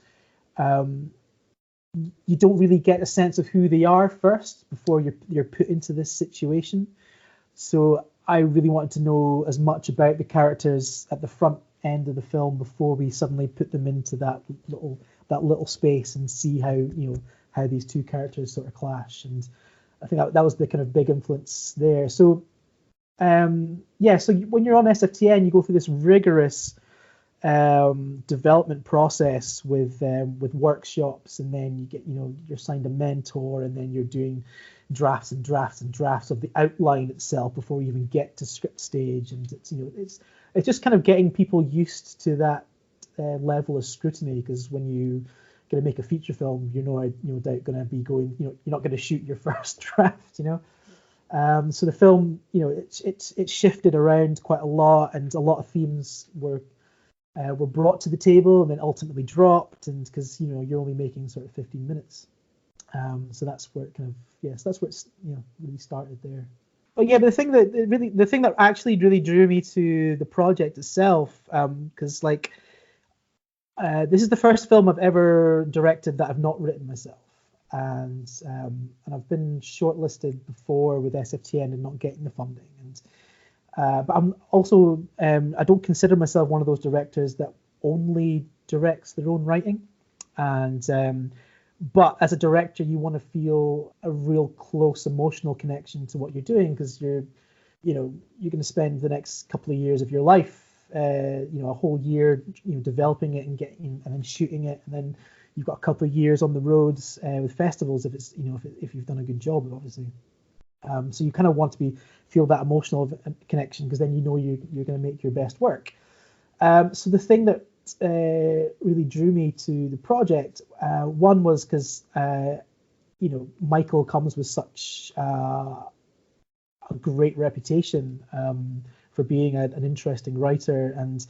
you don't really get a sense of who they are first before you're put into this situation. So I really wanted to know as much about the characters at the front end of the film before we suddenly put them into that little space and see how these two characters sort of clash. And I think that was the kind of big influence there. So so when you're on SFTN, you go through this rigorous development process with workshops, and then you get you're assigned a mentor, and then you're doing drafts and drafts and drafts of the outline itself before you even get to script stage. And it's just kind of getting people used to that level of scrutiny, because when you going to make a feature film, you're no doubt going to be going, you're not going to shoot your first draft, So the film, it shifted around quite a lot, and a lot of themes were brought to the table and then ultimately dropped, and because you're only making sort of 15 minutes, so that's where it that's where it's really started there. But yeah, but the thing that actually really drew me to the project itself, because this is the first film I've ever directed that I've not written myself, and I've been shortlisted before with SFTN and not getting the funding, but I'm also I don't consider myself one of those directors that only directs their own writing, and but as a director you want to feel a real close emotional connection to what you're doing, because you're going to spend the next couple of years of your life, a whole year developing it and getting and then shooting it, and then you've got a couple of years on the roads with festivals if it's if you've done a good job, obviously. So you kind of want to feel that emotional connection, because then you're going to make your best work. So the thing that really drew me to the project, one was because Michael comes with such a great reputation for being an interesting writer, and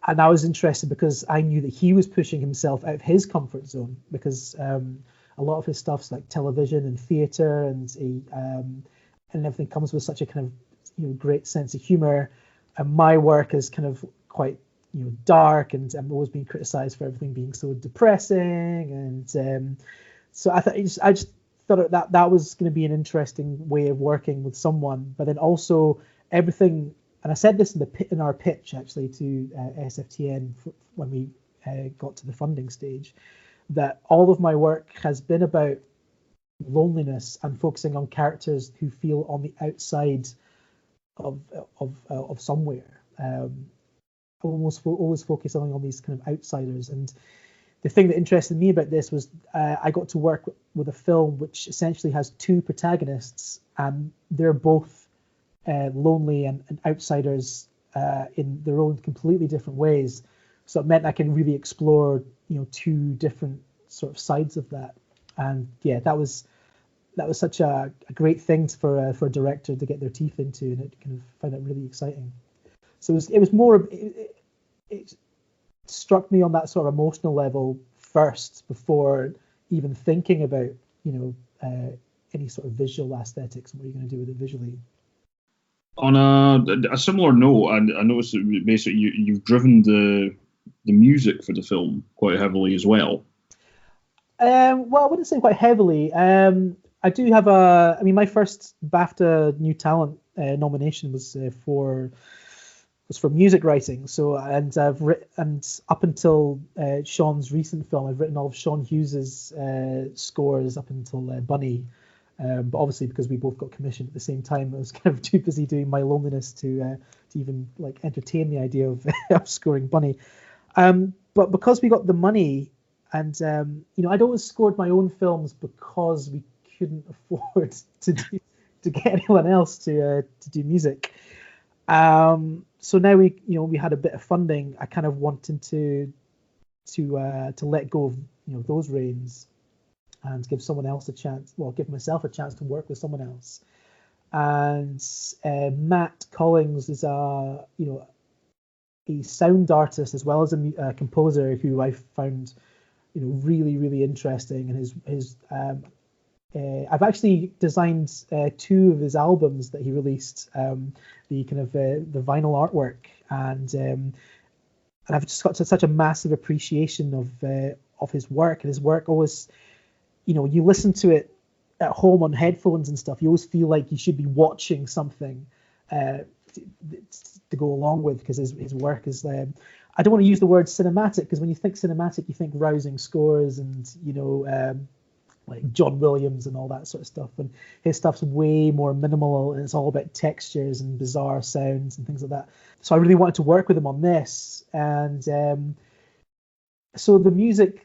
I was interested because I knew that he was pushing himself out of his comfort zone, because a lot of his stuff's like television and theatre, and everything comes with such a kind of great sense of humour, and my work is kind of quite dark, and I'm always being criticised for everything being so depressing, and so I just thought that was going to be an interesting way of working with someone. But then also everything, and I said this in our pitch actually to SFTN when we got to the funding stage, that all of my work has been about loneliness and focusing on characters who feel on the outside of somewhere. Always focusing on these kind of outsiders. And the thing that interested me about this was I got to work with a film which essentially has two protagonists, and they're both lonely and outsiders in their own completely different ways. So it meant I can really explore two different sort of sides of that. And yeah, that was such a great thing for a director to get their teeth into, and it kind of found it really exciting. So it struck me on that sort of emotional level first, before even thinking about any sort of visual aesthetics and what you're going to do with it visually. On a similar note, I noticed that basically you've driven the music for the film quite heavily as well. Well, I wouldn't say quite heavily. I do have my first BAFTA New Talent nomination was for music writing. So, and up until Sean's recent film, I've written all of Sean Hughes's scores up until Bunny. But obviously, because we both got commissioned at the same time, I was kind of too busy doing My Loneliness to even entertain the idea of scoring Bunny. But because we got the money, and I'd always scored my own films because we couldn't afford to get anyone else to do music. So now we had a bit of funding. I kind of wanted to let go of those reins and give someone else a chance. Well, give myself a chance to work with someone else. And Matt Collins is a sound artist as well as a composer who I found really, really interesting. And his I've actually designed two of his albums that he released, the kind of the vinyl artwork, and I've just got such a massive appreciation of his work. And his work always, you listen to it at home on headphones and stuff, you always feel like you should be watching something to go along with, because his work is I don't want to use the word cinematic, because when you think cinematic you think rousing scores and like John Williams and all that sort of stuff, and his stuff's way more minimal, and it's all about textures and bizarre sounds and things like that. So I really wanted to work with him on this, and so the music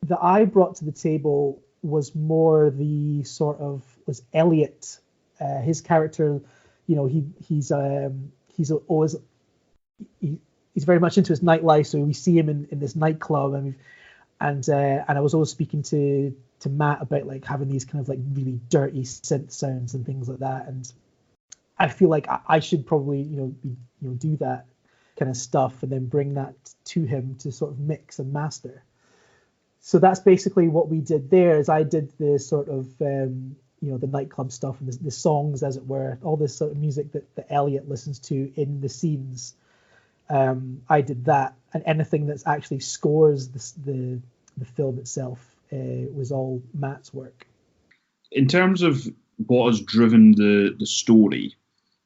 that I brought to the table was more was Elliot, his character. He's always he's very much into his nightlife. So we see him in this nightclub, and I was always speaking to Matt about like having these kind of like really dirty synth sounds and things like that. And I feel like I should probably do that kind of stuff and then bring that to him to sort of mix and master. So that's basically what we did there. Is I did the sort of the nightclub stuff and the songs, as it were, all this sort of music that Elliot listens to in the scenes. I did that, and anything that's actually scores the film itself was all Matt's work. In terms of what has driven the story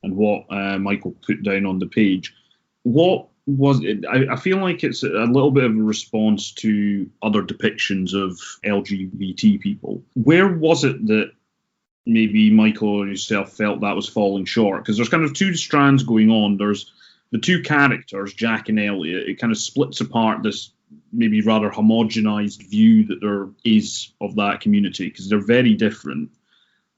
and what Michael put down on the page, what was it? I feel like it's a little bit of a response to other depictions of LGBT people. Where was it that maybe Michael or yourself felt that was falling short? Because there's kind of two strands going on. There's the two characters, Jack and Elliot. It kind of splits apart this maybe rather homogenized view that there is of that community, because they're very different.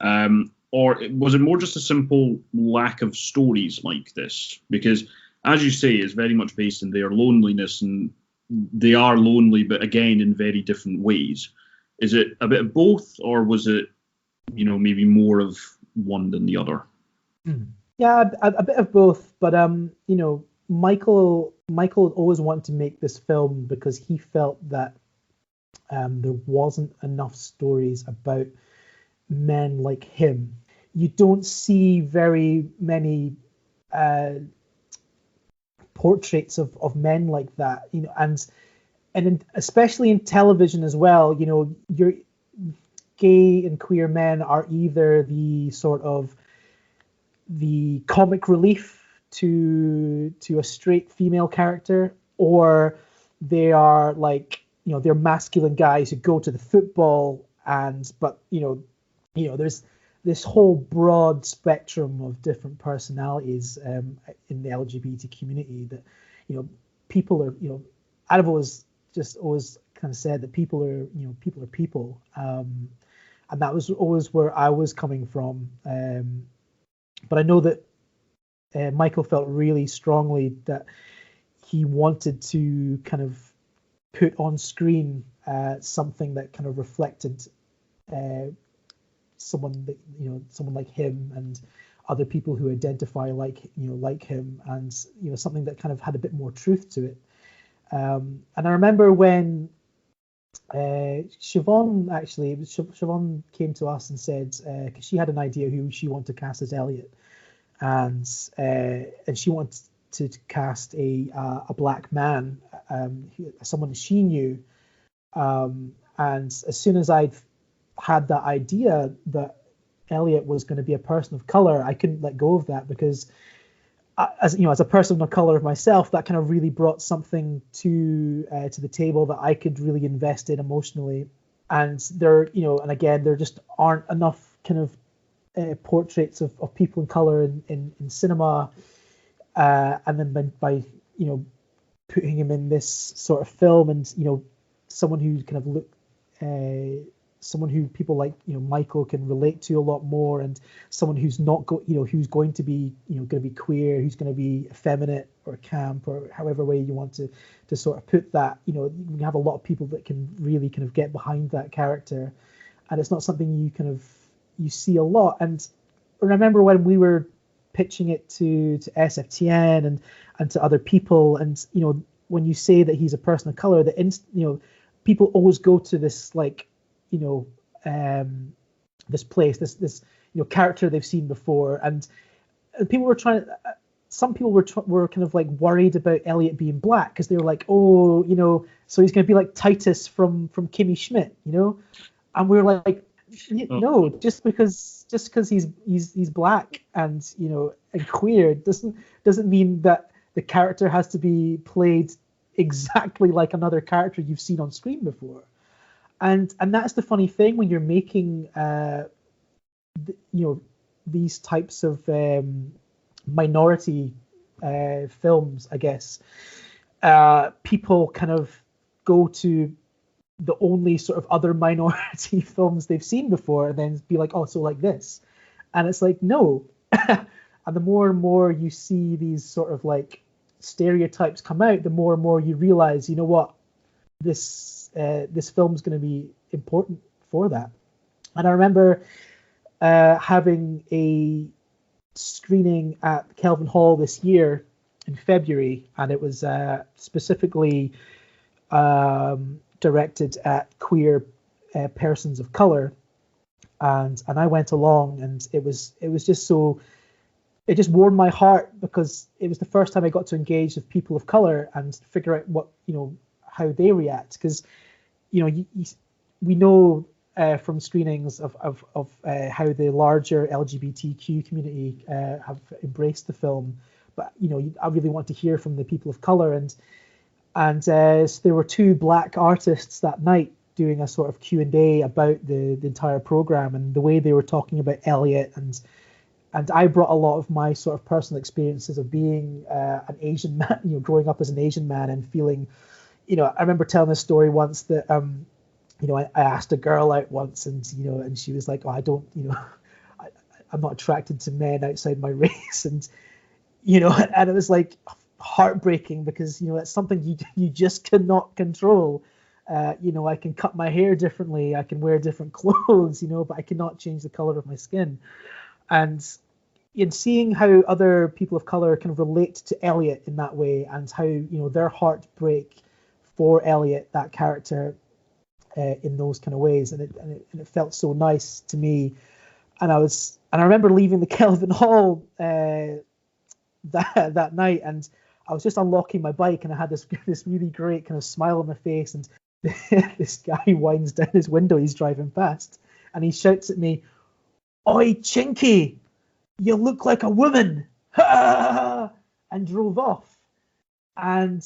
Or was it more just a simple lack of stories like this? Because, as you say, it's very much based in their loneliness, and they are lonely, but again, in very different ways. Is it a bit of both, or was it, maybe more of one than the other? Yeah, a bit of both. But, Michael always wanted to make this film because he felt that there wasn't enough stories about men like him. You don't see very many portraits of men like that, and especially in television as well. Your gay and queer men are either the sort of the comic relief to a straight female character, or they are like they're masculine guys who go to the football, but there's this whole broad spectrum of different personalities in the LGBT community that people are I've always kind of said that people are people, and that was always where I was coming from, but I know that Michael felt really strongly that he wanted to kind of put on screen something that kind of reflected someone like him and other people who identify like him, and something that kind of had a bit more truth to it. And I remember when Siobhan came to us and said, because she had an idea who she wanted to cast as Elliot, and she wanted to cast a black man, someone she knew, and as soon as I'd had that idea that Elliot was going to be a person of color, I couldn't let go of that, because as a person of color myself, that kind of really brought something to the table that I could really invest in emotionally. And there just aren't enough kind of portraits of people of color in cinema, and then by putting him in this sort of film, and someone who kind of someone who people like Michael can relate to a lot more, and someone who's not who's going to be going to be queer, who's going to be effeminate or camp, or however way you want to sort of put that. You have a lot of people that can really kind of get behind that character, and it's not something you see a lot. And I remember when we were pitching it to SFTN and to other people, and when you say that he's a person of color, people always go to this like this place, this character they've seen before, and people were some people were kind of like worried about Elliot being black, because they were like, so he's going to be like Titus from Kimmy Schmidt, and we were like, no, just because he's black and and queer doesn't mean that the character has to be played exactly like another character you've seen on screen before. And that's the funny thing when you're making these types of minority films, I guess. People kind of go to the only sort of other minority films they've seen before and then be like, oh, so like this. And it's like, no. And the more and more you see these sort of like stereotypes come out, the more and more you realize, you know what, this film's going to be important for that. And I remember having a screening at Kelvin Hall this year in February, and it was specifically directed at queer persons of color, and I went along, and it was just so, it just warmed my heart, because it was the first time I got to engage with people of color and figure out what, how they react, because we know from screenings of how the larger LGBTQ community have embraced the film, but I really want to hear from the people of color, and so there were two black artists that night doing a sort of Q&A about the entire program, and the way they were talking about Elliot, and I brought a lot of my sort of personal experiences of being an Asian man, growing up as an Asian man and feeling, I remember telling a story once that I asked a girl out once, and she was like, oh, I don't, I'm not attracted to men outside my race, and and it was like heartbreaking, because that's something you just cannot control. I can cut my hair differently, I can wear different clothes, but I cannot change the color of my skin. And in seeing how other people of color can relate to Elliot in that way, and how their heartbreak for Elliot, that character, in those kind of ways, and it felt so nice to me. And I remember leaving the Kelvin Hall that night, and I was just unlocking my bike, and I had this really great kind of smile on my face, and this guy winds down his window, he's driving past, and he shouts at me, "Oi, Chinky, you look like a woman," and drove off. And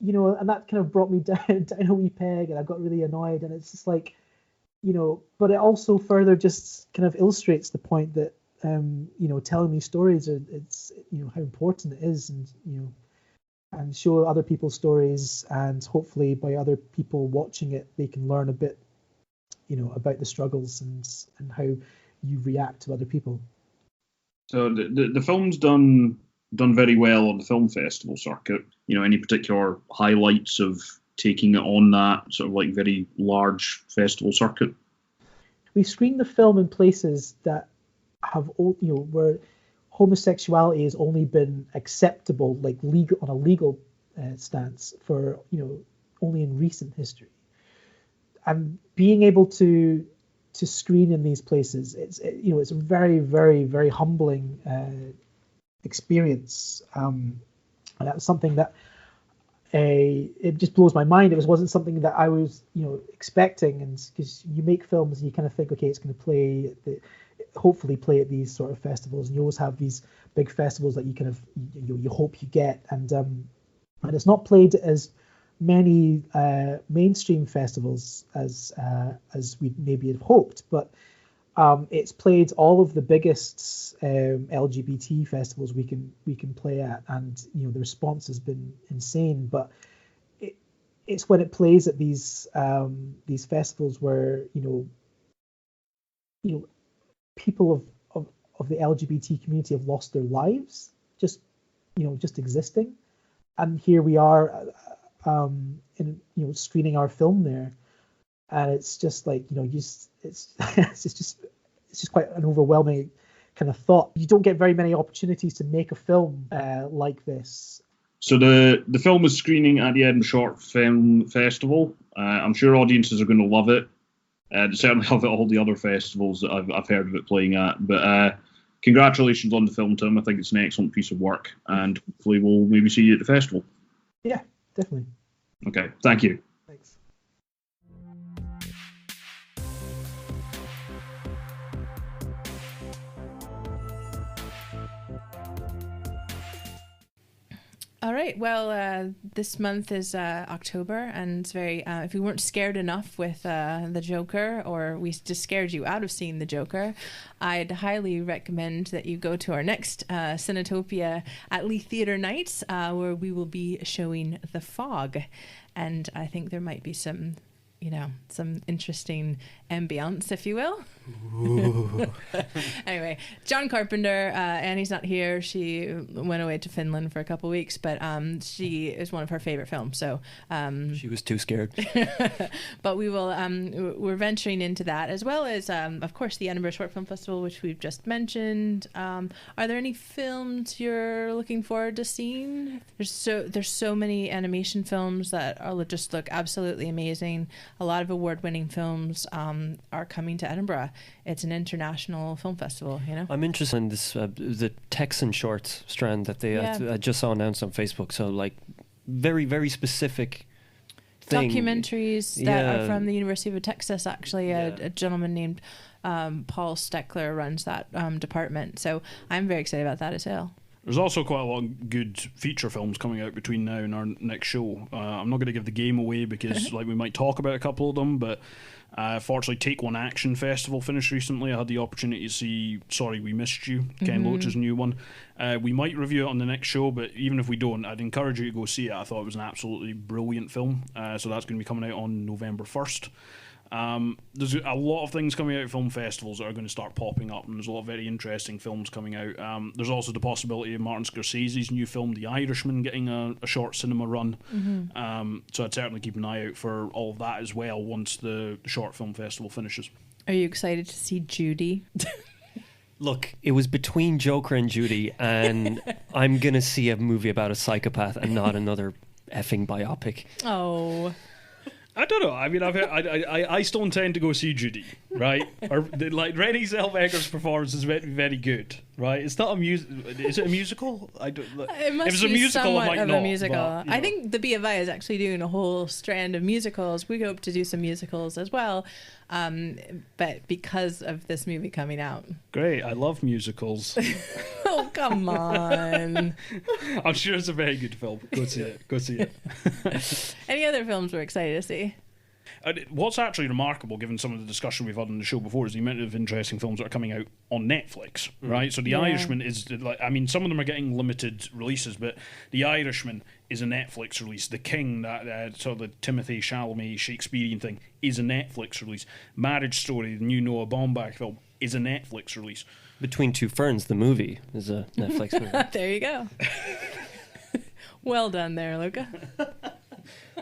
and that kind of brought me down a wee peg, and I got really annoyed. And it's just like, but it also further just kind of illustrates the point that telling these stories it's how important it is, and show other people's stories, and hopefully by other people watching it, they can learn a bit about the struggles and how you react to other people. So the film's done very well on the film festival circuit. Any particular highlights of taking it on that sort of like very large festival circuit? We screened the film in places that have where homosexuality has only been acceptable, like legal, on a legal stance, for only in recent history. And being able to screen in these places, it's a very, very, very humbling experience, and that's something that it just blows my mind. It wasn't something that I was expecting, and because you make films and you kind of think, okay, it's going to hopefully play at these sort of festivals, and you always have these big festivals that you kind of you hope you get, and it's not played as many mainstream festivals as we maybe have hoped, but it's played all of the biggest LGBT festivals we can play at, and the response has been insane. But it's when it plays at these festivals where people of the LGBT community have lost their lives just existing, and here we are screening our film there, and it's just like it's just quite an overwhelming kind of thought. You don't get very many opportunities to make a film like this. So the film is screening at the Edinburgh Short Film Festival. I'm sure audiences are going to love it. They certainly have it at all the other festivals that I've heard of it playing at. But congratulations on the film, Tim. I think it's an excellent piece of work, and hopefully we'll maybe see you at the festival. Yeah, definitely. Okay, thank you. Thanks. All right. Well, this month is October, and it's very. If we weren't scared enough with the Joker, or we just scared you out of seeing the Joker, I'd highly recommend that you go to our next Cinetopia at Lee Theatre Nights, where we will be showing The Fog, and I think there might be some some interesting ambience, if you will. Anyway, John Carpenter, Annie's not here. She went away to Finland for a couple weeks, but she is one of her favorite films. So she was too scared. But we will. We're venturing into that, as well as, of course, the Edinburgh Short Film Festival, which we've just mentioned. Are there any films you're looking forward to seeing? There's so many animation films that just look absolutely amazing. A lot of award-winning films are coming to Edinburgh. It's an international film festival, I'm interested in this the Texan shorts strand that they I just saw announced on Facebook. So like very, very specific thing. Documentaries that are from the University of Texas, actually. A gentleman named Paul Steckler runs that department. So I'm very excited about that as well. There's also quite a lot of good feature films coming out between now and our next show. I'm not going to give the game away because we might talk about a couple of them, but fortunately Take One Action Festival finished recently. I had the opportunity to see Sorry We Missed You, Ken Loach's new one. We might review it on the next show, but even if we don't, I'd encourage you to go see it. I thought it was an absolutely brilliant film. So that's going to be coming out on November 1st. There's a lot of things coming out at film festivals that are going to start popping up, and there's a lot of very interesting films coming out. There's also the possibility of Martin Scorsese's new film, The Irishman, getting a short cinema run. So I'd certainly keep an eye out for all of that as well once the short film festival finishes. Are you excited to see Judy? Look, it was between Joker and Judy, and I'm going to see a movie about a psychopath and not another effing biopic. Oh. I don't know. I mean, I still intend to go see Judy, right? Renée Zellweger's performance is very, very good, right? It's not a Is it a musical? It must if it's a be musical, somewhat it might of not, a musical. but, I think the BFI is actually doing a whole strand of musicals. We hope to do some musicals as well, but because of this movie coming out. Great, I love musicals. Oh, come on. I'm sure it's a very good film. Go see it. Any other films we're excited to see? What's actually remarkable, given some of the discussion we've had on the show before, is the amount of interesting films that are coming out on Netflix, right? So The Irishman is, some of them are getting limited releases, but The Irishman is a Netflix release. The King, that sort of the Timothée Chalamet Shakespearean thing, is a Netflix release. Marriage Story, the new Noah Baumbach film, is a Netflix release. Between Two Ferns, the movie, is a Netflix movie. There you go. Well done there, Luka.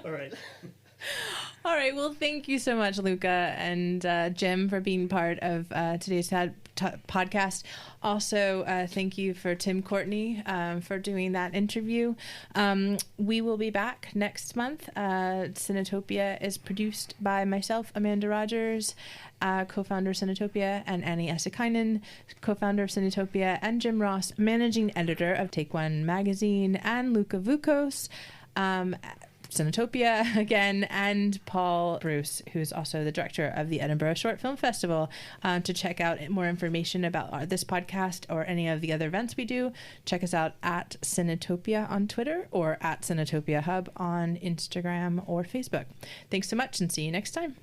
All right. Well, thank you so much, Luka and Jim, for being part of today's podcast. Also, thank you for Tim Courtney for doing that interview. We will be back next month. Cinetopia is produced by myself, Amanda Rogers, co-founder of Cinetopia, and Annie Essakainen, co-founder of Cinetopia, and Jim Ross, managing editor of Take One magazine, and Luka Vukos, Cinetopia again, and Paul Bruce, who's also the director of the Edinburgh Short Film Festival. To check out more information about this podcast or any of the other events we do, check us out at Cinetopia on Twitter or at Cinetopia Hub on Instagram or Facebook. Thanks so much, and see you next time.